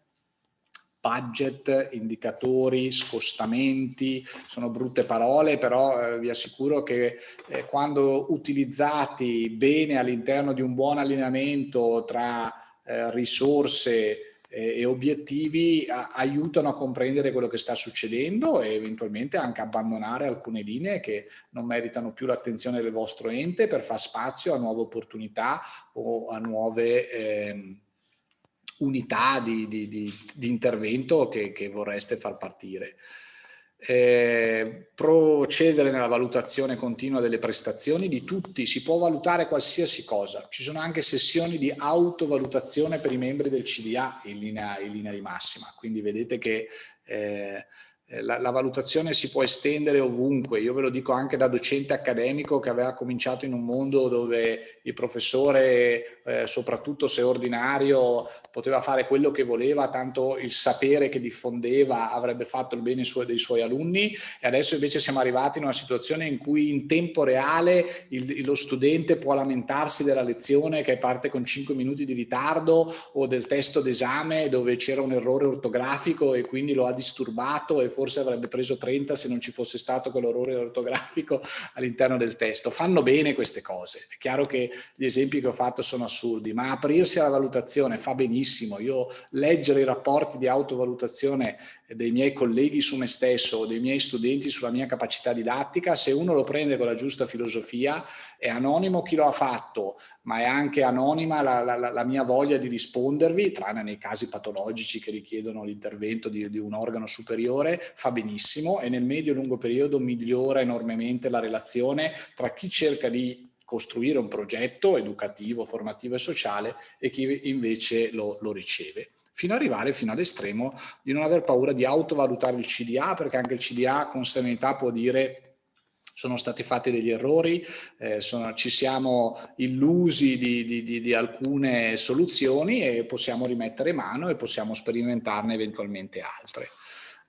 budget, indicatori, scostamenti. Sono brutte parole, però vi assicuro che quando utilizzati bene all'interno di un buon allineamento tra risorse e obiettivi, aiutano a comprendere quello che sta succedendo e eventualmente anche abbandonare alcune linee che non meritano più l'attenzione del vostro ente, per far spazio a nuove opportunità o a nuove unità di intervento che vorreste far partire. Procedere nella valutazione continua delle prestazioni di tutti. Si può valutare qualsiasi cosa, ci sono anche sessioni di autovalutazione per i membri del CDA in linea di massima, quindi vedete che la valutazione si può estendere ovunque. Io ve lo dico anche da docente accademico che aveva cominciato in un mondo dove il professore, soprattutto se ordinario, poteva fare quello che voleva, tanto il sapere che diffondeva avrebbe fatto il bene dei suoi alunni, e adesso invece siamo arrivati in una situazione in cui in tempo reale lo studente può lamentarsi della lezione che parte con 5 minuti di ritardo, o del testo d'esame dove c'era un errore ortografico e quindi lo ha disturbato e forse avrebbe preso 30 se non ci fosse stato quell'errore ortografico all'interno del testo. Fanno bene queste cose. È chiaro che gli esempi che ho fatto sono assurdi, ma aprirsi alla valutazione fa benissimo. Io leggere i rapporti di autovalutazione dei miei colleghi su me stesso o dei miei studenti sulla mia capacità didattica, se uno lo prende con la giusta filosofia, è anonimo chi lo ha fatto, ma è anche anonima la mia voglia di rispondervi, tranne nei casi patologici che richiedono l'intervento di un organo superiore, fa benissimo, e nel medio-lungo periodo migliora enormemente la relazione tra chi cerca di costruire un progetto educativo, formativo e sociale e chi invece lo riceve, fino ad arrivare fino all'estremo di non aver paura di autovalutare il CDA, perché anche il CDA con serenità può dire: sono stati fatti degli errori, ci siamo illusi di alcune soluzioni e possiamo rimettere mano e possiamo sperimentarne eventualmente altre.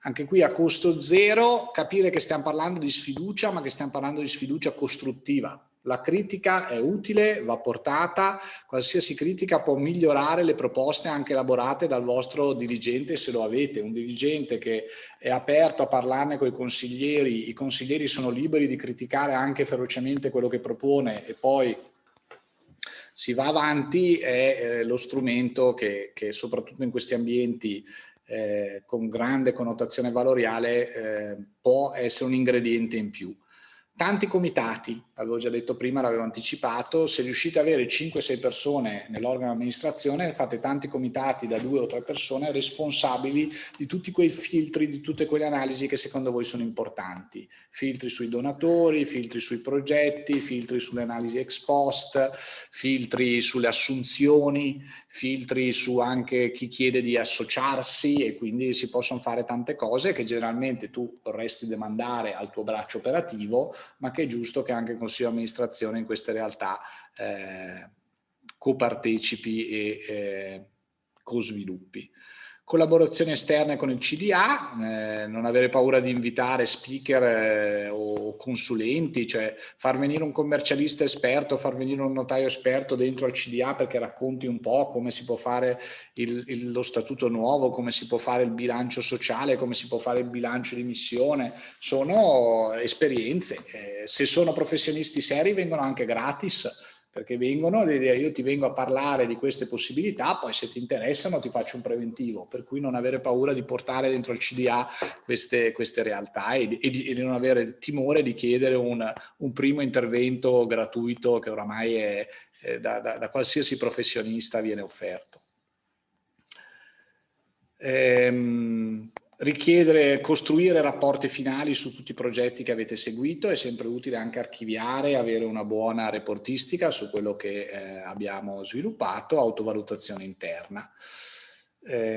Anche qui a costo zero, capire che stiamo parlando di sfiducia, ma che stiamo parlando di sfiducia costruttiva. La critica è utile, va portata, qualsiasi critica può migliorare le proposte anche elaborate dal vostro dirigente, se lo avete, un dirigente che è aperto a parlarne con i consiglieri sono liberi di criticare anche ferocemente quello che propone e poi si va avanti, è lo strumento che soprattutto in questi ambienti con grande connotazione valoriale può essere un ingrediente in più. Tanti comitati, avevo già detto prima, l'avevo anticipato, se riuscite ad avere 5-6 persone nell'organo di amministrazione, fate tanti comitati da 2 o 3 persone responsabili di tutti quei filtri, di tutte quelle analisi che secondo voi sono importanti. Filtri sui donatori, filtri sui progetti, filtri sulle analisi ex post, filtri sulle assunzioni, filtri su anche chi chiede di associarsi, e quindi si possono fare tante cose che generalmente tu vorresti demandare al tuo braccio operativo, ma che è giusto che anche il Consiglio di amministrazione in queste realtà copartecipi e co-sviluppi. Collaborazioni esterne con il CDA, non avere paura di invitare speaker o consulenti, cioè far venire un commercialista esperto, far venire un notaio esperto dentro al CDA perché racconti un po' come si può fare lo statuto nuovo, come si può fare il bilancio sociale, come si può fare il bilancio di missione. Sono esperienze, se sono professionisti seri vengono anche gratis, perché vengono, io ti vengo a parlare di queste possibilità, poi se ti interessano ti faccio un preventivo, per cui non avere paura di portare dentro il CDA queste realtà e di non avere timore di chiedere un primo intervento gratuito che oramai da qualsiasi professionista viene offerto. Costruire rapporti finali su tutti i progetti che avete seguito, è sempre utile anche archiviare, avere una buona reportistica su quello che abbiamo sviluppato, autovalutazione interna.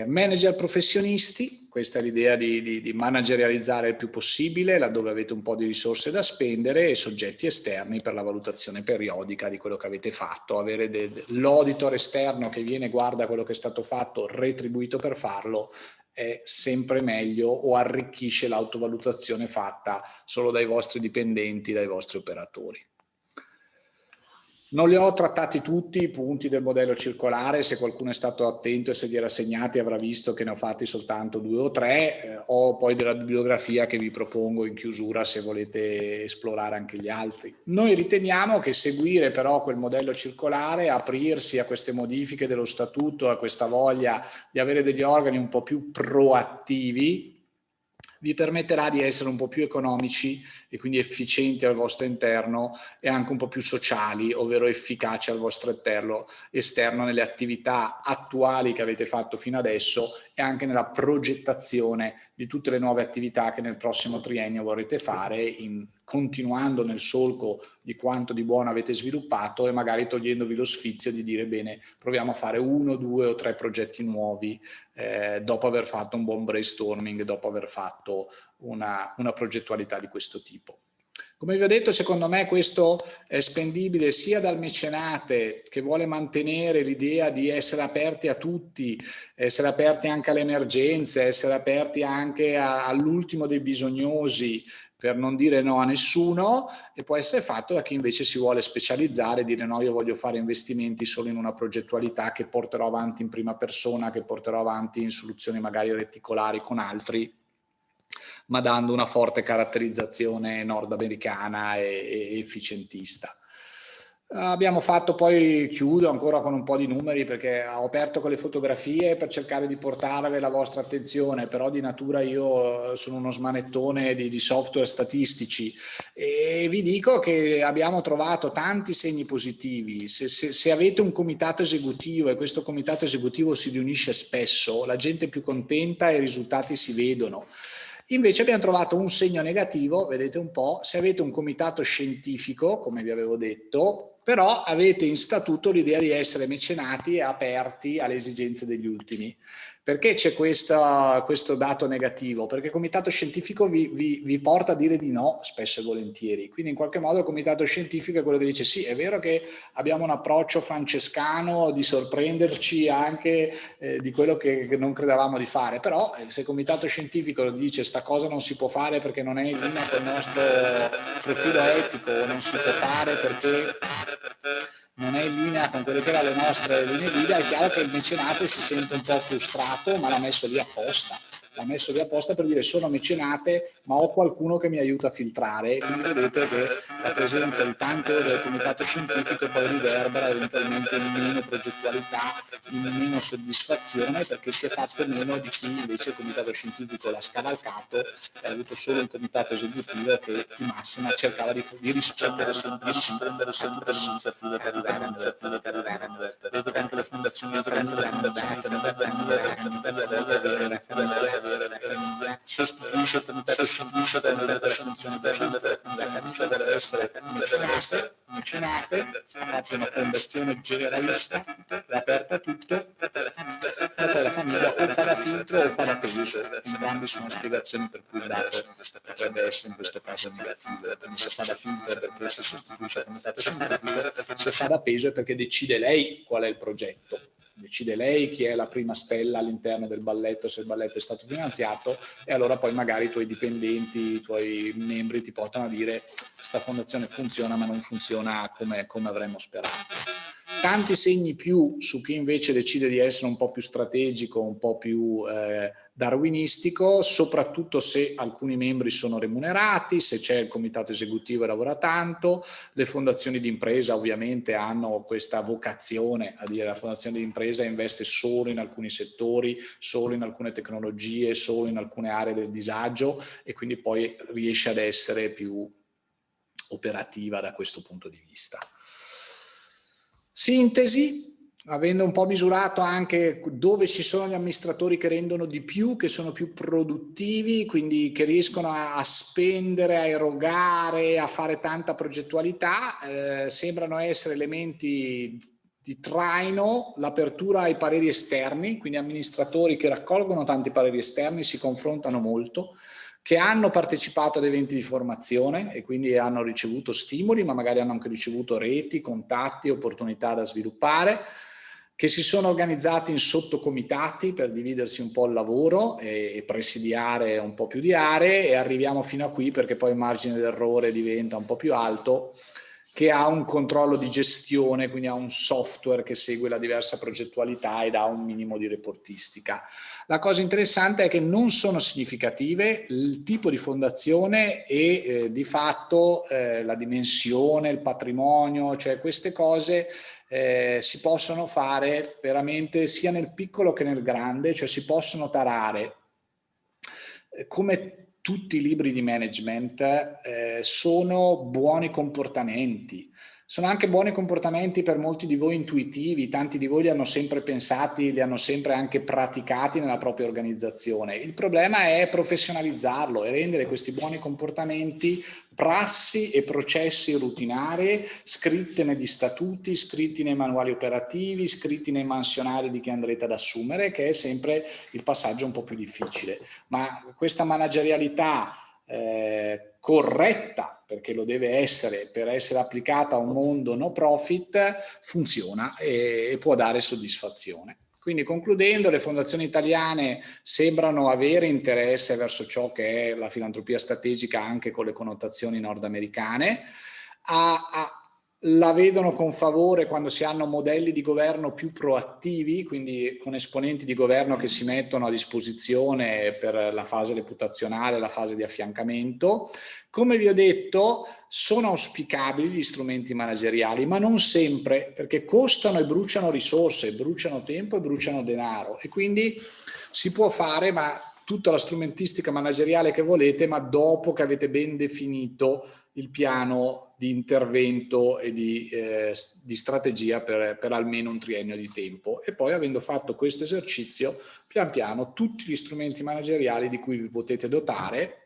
Manager professionisti, questa è l'idea di managerializzare il più possibile laddove avete un po' di risorse da spendere, e soggetti esterni per la valutazione periodica di quello che avete fatto, avere l'auditor esterno che viene, guarda quello che è stato fatto, retribuito per farlo, è sempre meglio o arricchisce l'autovalutazione fatta solo dai vostri dipendenti, dai vostri operatori. Non li ho trattati tutti i punti del modello circolare, se qualcuno è stato attento e se li era segnati avrà visto che ne ho fatti soltanto 2 o 3, ho poi della bibliografia che vi propongo in chiusura se volete esplorare anche gli altri. Noi riteniamo che seguire però quel modello circolare, aprirsi a queste modifiche dello statuto, a questa voglia di avere degli organi un po' più proattivi, vi permetterà di essere un po' più economici e quindi efficienti al vostro interno e anche un po' più sociali, ovvero efficaci al vostro esterno nelle attività attuali che avete fatto fino adesso e anche nella progettazione di tutte le nuove attività che nel prossimo triennio vorrete fare, continuando nel solco di quanto di buono avete sviluppato e magari togliendovi lo sfizio di dire bene, proviamo a fare 1, 2 o 3 progetti nuovi dopo aver fatto un buon brainstorming, dopo aver fatto una progettualità di questo tipo. Come vi ho detto, secondo me questo è spendibile sia dal mecenate che vuole mantenere l'idea di essere aperti a tutti, essere aperti anche alle emergenze, essere aperti anche all'ultimo dei bisognosi, per non dire no a nessuno, e può essere fatto da chi invece si vuole specializzare e dire no, io voglio fare investimenti solo in una progettualità che porterò avanti in prima persona, che porterò avanti in soluzioni magari reticolari con altri, ma dando una forte caratterizzazione nordamericana e efficientista. Abbiamo fatto, poi chiudo ancora con un po' di numeri perché ho aperto con le fotografie per cercare di portarvi la vostra attenzione, però di natura io sono uno smanettone di software statistici e vi dico che abbiamo trovato tanti segni positivi. Se avete un comitato esecutivo e questo comitato esecutivo si riunisce spesso, la gente è più contenta e i risultati si vedono. Invece abbiamo trovato un segno negativo, vedete un po', se avete un comitato scientifico, come vi avevo detto, però avete in statuto l'idea di essere mecenati e aperti alle esigenze degli ultimi. Perché c'è questo dato negativo? Perché il comitato scientifico vi porta a dire di no spesso e volentieri. Quindi in qualche modo il comitato scientifico è quello che dice sì, è vero che abbiamo un approccio francescano di sorprenderci anche di quello che non credevamo di fare, però se il comitato scientifico dice sta cosa non si può fare perché non è in linea con il nostro profilo etico, o non si può fare perché non è in linea con quelle che erano le nostre linee guida, è chiaro che il mecenate si sente un po' frustrato, ma l'ha messo lì apposta. L'ha messo lì apposta per dire sono mecenate, ma ho qualcuno che mi aiuta a filtrare. Quindi vedete che la presenza di tanto del comitato scientifico poi riverbera eventualmente in meno progettualità, in meno soddisfazione, perché si è fatto meno di chi invece il comitato scientifico l'ha scavalcato e ha avuto solo un comitato esecutivo che di massima cercava di rispondere sempre alle iniziative che arrivavano. Vedete che anche le fondazioni di famiglia hanno dato sostituisce il comitato scientifico della funzione che deve essere mecenate, faccio una fondazione generalista, aperta a tutto, poi la famiglia o fa da filtro o fa da peso. Entrambi sono spiegazioni per cui il dato potrebbe essere in questo caso negativo. Quindi se fa da filtro è perché si sostituisce il comitato scientifico, se fa da peso è perché decide lei qual è il progetto. Decide lei chi è la prima stella all'interno del balletto, se il balletto è stato finanziato, e allora poi magari i tuoi dipendenti, i tuoi membri ti portano a dire questa fondazione funziona ma non funziona come avremmo sperato. Tanti segni più su chi invece decide di essere un po' più strategico, un po' più darwinistico, soprattutto se alcuni membri sono remunerati, se c'è il comitato esecutivo e lavora tanto. Le fondazioni di impresa ovviamente hanno questa vocazione a dire la fondazione di impresa investe solo in alcuni settori, solo in alcune tecnologie, solo in alcune aree del disagio e quindi poi riesce ad essere più operativa da questo punto di vista. Sintesi, avendo un po' misurato anche dove ci sono gli amministratori che rendono di più, che sono più produttivi, quindi che riescono a spendere, a erogare, a fare tanta progettualità, sembrano essere elementi di traino, l'apertura ai pareri esterni, quindi amministratori che raccolgono tanti pareri esterni, si confrontano molto, che hanno partecipato ad eventi di formazione e quindi hanno ricevuto stimoli, ma magari hanno anche ricevuto reti, contatti, opportunità da sviluppare, che si sono organizzati in sottocomitati per dividersi un po' il lavoro e presidiare un po' più di aree, e arriviamo fino a qui perché poi il margine d'errore diventa un po' più alto, che ha un controllo di gestione, quindi ha un software che segue la diversa progettualità ed ha un minimo di reportistica. La cosa interessante è che non sono significative il tipo di fondazione e di fatto la dimensione, il patrimonio, cioè queste cose si possono fare veramente sia nel piccolo che nel grande, cioè si possono tarare. Come tutti i libri di management sono buoni comportamenti. Sono anche buoni comportamenti per molti di voi intuitivi, tanti di voi li hanno sempre pensati, li hanno sempre anche praticati nella propria organizzazione. Il problema è professionalizzarlo e rendere questi buoni comportamenti prassi e processi routinari, scritte negli statuti, scritti nei manuali operativi, scritti nei mansionari di chi andrete ad assumere, che è sempre il passaggio un po' più difficile. Ma questa managerialità corretta, perché lo deve essere per essere applicata a un mondo no profit, funziona e può dare soddisfazione. Quindi concludendo, le fondazioni italiane sembrano avere interesse verso ciò che è la filantropia strategica anche con le connotazioni nordamericane. la vedono con favore quando si hanno modelli di governo più proattivi, quindi con esponenti di governo che si mettono a disposizione per la fase reputazionale, la fase di affiancamento. Come vi ho detto, sono auspicabili gli strumenti manageriali, ma non sempre, perché costano e bruciano risorse, bruciano tempo e bruciano denaro, e quindi si può fare tutta la strumentistica manageriale che volete, ma dopo che avete ben definito il piano di intervento e di strategia per almeno un triennio di tempo. E poi, avendo fatto questo esercizio, pian piano tutti gli strumenti manageriali di cui vi potete dotare,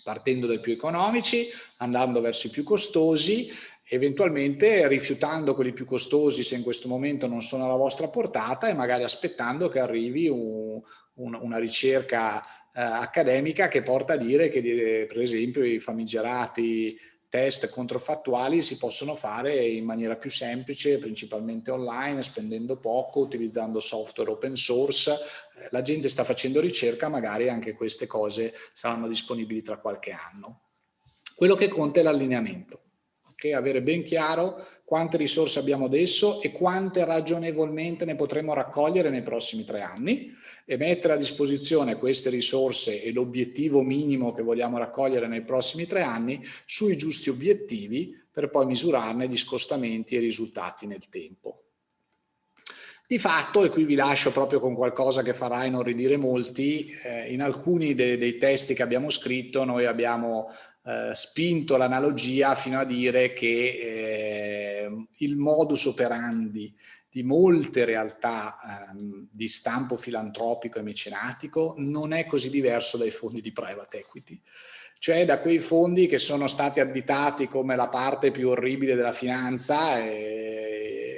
partendo dai più economici, andando verso i più costosi, eventualmente rifiutando quelli più costosi se in questo momento non sono alla vostra portata, e magari aspettando che arrivi una ricerca accademica che porta a dire che, per esempio, i famigerati test controfattuali si possono fare in maniera più semplice, principalmente online, spendendo poco, utilizzando software open source. La gente sta facendo ricerca, magari anche queste cose saranno disponibili tra qualche anno. Quello che conta è l'allineamento. Avere ben chiaro quante risorse abbiamo adesso e quante ragionevolmente ne potremo raccogliere nei prossimi 3 anni, e mettere a disposizione queste risorse e l'obiettivo minimo che vogliamo raccogliere nei prossimi 3 anni sui giusti obiettivi, per poi misurarne gli scostamenti e i risultati nel tempo. Di fatto, e qui vi lascio proprio con qualcosa che farà inorridire molti, in alcuni dei testi che abbiamo scritto noi abbiamo spinto l'analogia fino a dire che il modus operandi di molte realtà di stampo filantropico e mecenatico non è così diverso dai fondi di private equity, cioè da quei fondi che sono stati additati come la parte più orribile della finanza,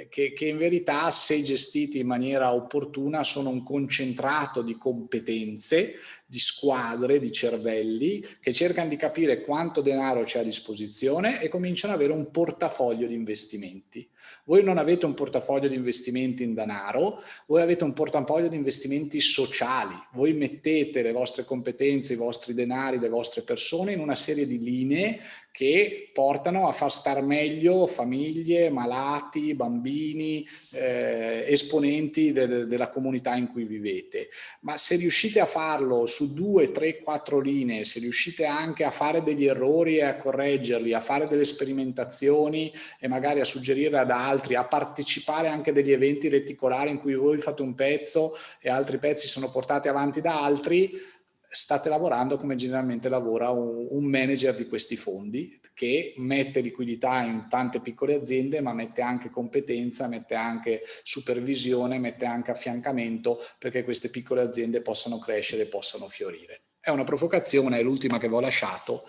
che in verità, se gestiti in maniera opportuna, sono un concentrato di competenze, di squadre, di cervelli che cercano di capire quanto denaro c'è a disposizione e cominciano ad avere un portafoglio di investimenti. Voi non avete un portafoglio di investimenti in denaro, voi avete un portafoglio di investimenti sociali. Voi mettete le vostre competenze, i vostri denari, le vostre persone in una serie di linee che portano a far star meglio famiglie, malati, bambini, esponenti della comunità in cui vivete. Ma se riuscite a farlo su 2, 3, 4 linee, se riuscite anche a fare degli errori e a correggerli, a fare delle sperimentazioni e magari a suggerire ad altri, a partecipare anche degli eventi reticolari in cui voi fate un pezzo e altri pezzi sono portati avanti da altri, state lavorando come generalmente lavora un manager di questi fondi, che mette liquidità in tante piccole aziende, ma mette anche competenza, mette anche supervisione, mette anche affiancamento, perché queste piccole aziende possano crescere e possano fiorire. È una provocazione, è l'ultima che vi ho lasciato.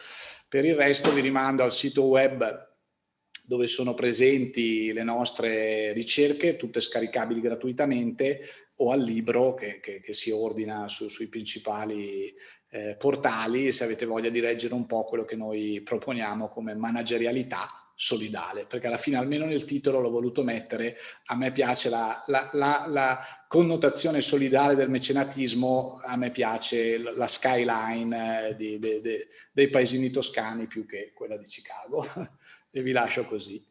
Per il resto vi rimando al sito web dove sono presenti le nostre ricerche, tutte scaricabili gratuitamente, o al libro che si ordina sui principali portali, se avete voglia di leggere un po' quello che noi proponiamo come managerialità solidale, perché alla fine, almeno nel titolo l'ho voluto mettere, a me piace la connotazione solidale del mecenatismo, a me piace la skyline dei paesini toscani più che quella di Chicago. E vi lascio così,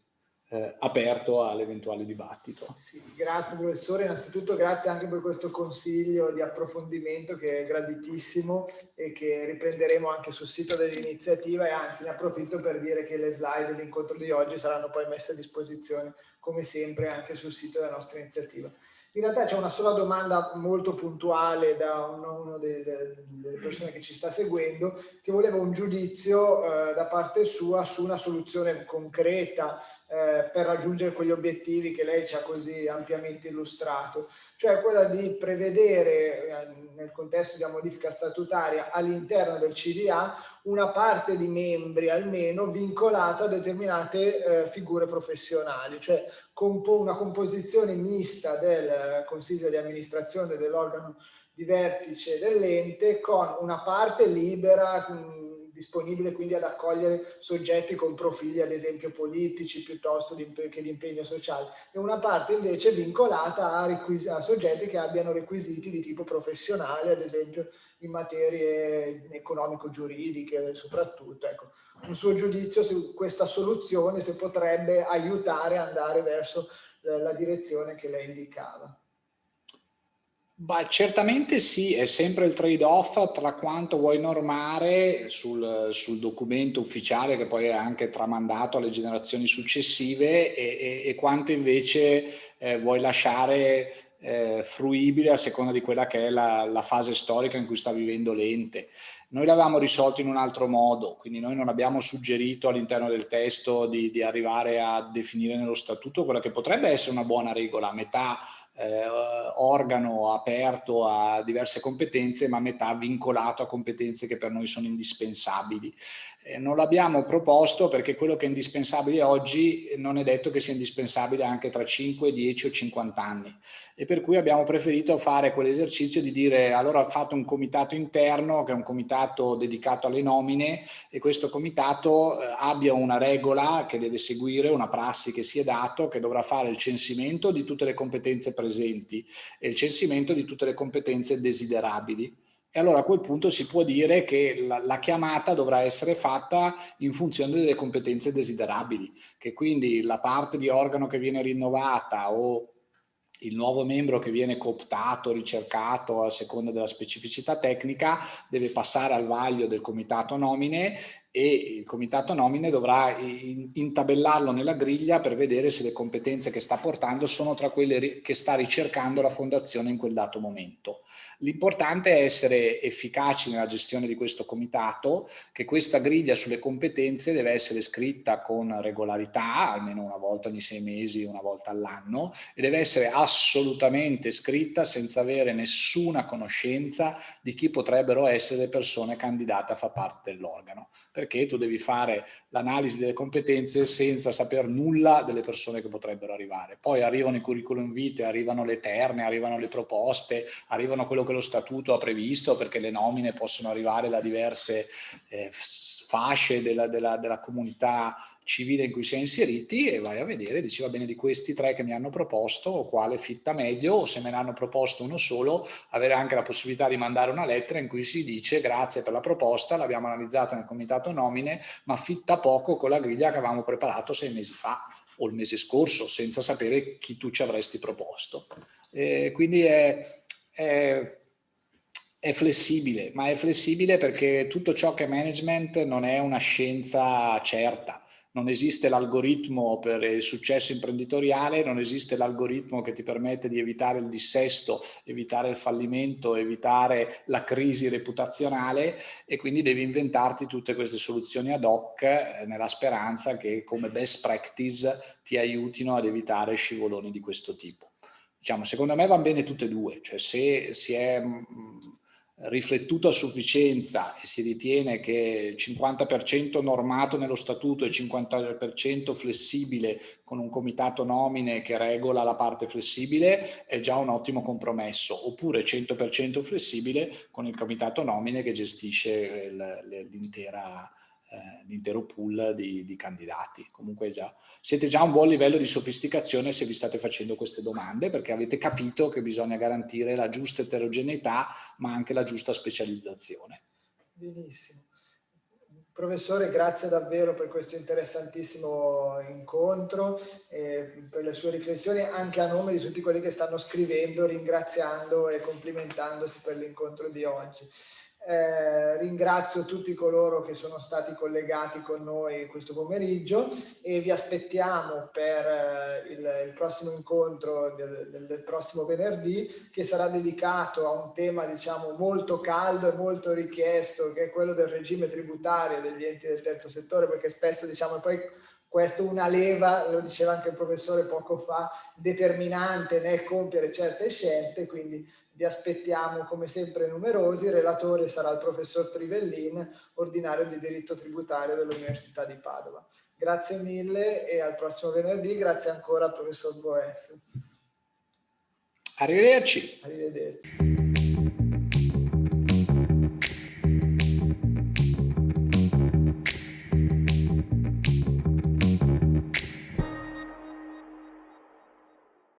aperto all'eventuale dibattito. Sì, grazie professore, innanzitutto grazie anche per questo consiglio di approfondimento che è graditissimo e che riprenderemo anche sul sito dell'iniziativa, e anzi ne approfitto per dire che le slide dell'incontro di oggi saranno poi messe a disposizione come sempre anche sul sito della nostra iniziativa. In realtà c'è una sola domanda molto puntuale da una delle persone che ci sta seguendo, che voleva un giudizio da parte sua su una soluzione concreta per raggiungere quegli obiettivi che lei ci ha così ampiamente illustrato, cioè quella di prevedere nel contesto di una modifica statutaria all'interno del CDA una parte di membri almeno vincolata a determinate figure professionali, cioè una composizione mista del consiglio di amministrazione dell'organo di vertice dell'ente con una parte libera disponibile quindi ad accogliere soggetti con profili ad esempio politici piuttosto che di impegno sociale, e una parte invece vincolata a soggetti che abbiano requisiti di tipo professionale, ad esempio in materie economico-giuridiche soprattutto. Ecco, un suo giudizio su questa soluzione, se potrebbe aiutare ad andare verso la direzione che lei indicava. Beh, certamente sì, è sempre il trade-off tra quanto vuoi normare sul documento ufficiale che poi è anche tramandato alle generazioni successive e quanto invece vuoi lasciare fruibile a seconda di quella che è la fase storica in cui sta vivendo l'ente. Noi l'avevamo risolto in un altro modo, quindi noi non abbiamo suggerito all'interno del testo di arrivare a definire nello statuto quella che potrebbe essere una buona regola, a metà organo aperto a diverse competenze, ma a metà vincolato a competenze che per noi sono indispensabili. Non l'abbiamo proposto perché quello che è indispensabile oggi non è detto che sia indispensabile anche tra 5, 10 o 50 anni, e per cui abbiamo preferito fare quell'esercizio di dire allora fate un comitato interno che è un comitato dedicato alle nomine, e questo comitato abbia una regola che deve seguire, una prassi che si è dato, che dovrà fare il censimento di tutte le competenze presenti e il censimento di tutte le competenze desiderabili. E allora a quel punto si può dire che la chiamata dovrà essere fatta in funzione delle competenze desiderabili, che quindi la parte di organo che viene rinnovata o il nuovo membro che viene cooptato, ricercato a seconda della specificità tecnica deve passare al vaglio del comitato nomine, e il comitato nomine dovrà intabellarlo nella griglia per vedere se le competenze che sta portando sono tra quelle che sta ricercando la fondazione in quel dato momento. L'importante è essere efficaci nella gestione di questo comitato, che questa griglia sulle competenze deve essere scritta con regolarità, almeno una volta ogni 6 mesi, una volta all'anno, e deve essere assolutamente scritta senza avere nessuna conoscenza di chi potrebbero essere le persone candidate a far parte dell'organo, perché tu devi fare l'analisi delle competenze senza saper nulla delle persone che potrebbero arrivare. Poi arrivano i curriculum vitae, arrivano le terne, arrivano le proposte, arrivano quello che lo statuto ha previsto, perché le nomine possono arrivare da diverse fasce della comunità civile in cui si è inseriti, e vai a vedere, dici va bene, di questi 3 che mi hanno proposto quale fitta meglio, o se me ne hanno proposto uno solo, avere anche la possibilità di mandare una lettera in cui si dice grazie per la proposta, l'abbiamo analizzata nel comitato nomine, ma fitta poco con la griglia che avevamo preparato 6 mesi fa o il mese scorso, senza sapere chi tu ci avresti proposto. Quindi è flessibile, ma è flessibile perché tutto ciò che è management non è una scienza certa. Non esiste l'algoritmo per il successo imprenditoriale, non esiste l'algoritmo che ti permette di evitare il dissesto, evitare il fallimento, evitare la crisi reputazionale, e quindi devi inventarti tutte queste soluzioni ad hoc nella speranza che come best practice ti aiutino ad evitare scivoloni di questo tipo. Diciamo, secondo me vanno bene tutte e due, cioè se si è riflettuto a sufficienza e si ritiene che il 50% normato nello statuto e il 50% flessibile con un comitato nomine che regola la parte flessibile, è già un ottimo compromesso, oppure 100% flessibile con il comitato nomine che gestisce l'intero pool di candidati. Comunque siete già a un buon livello di sofisticazione se vi state facendo queste domande, perché avete capito che bisogna garantire la giusta eterogeneità ma anche la giusta specializzazione. Benissimo. Professore, grazie davvero per questo interessantissimo incontro e per le sue riflessioni, anche a nome di tutti quelli che stanno scrivendo, ringraziando e complimentandosi per l'incontro di oggi. Ringrazio tutti coloro che sono stati collegati con noi questo pomeriggio e vi aspettiamo per il prossimo incontro del prossimo venerdì, che sarà dedicato a un tema diciamo molto caldo e molto richiesto, che è quello del regime tributario degli enti del terzo settore, perché spesso diciamo poi questo è una leva, lo diceva anche il professore poco fa, determinante nel compiere certe scelte, quindi vi aspettiamo come sempre numerosi. Il relatore sarà il professor Trivellin, ordinario di diritto tributario dell'Università di Padova. Grazie mille e al prossimo venerdì. Grazie ancora al professor Boes. Arrivederci. Arrivederci.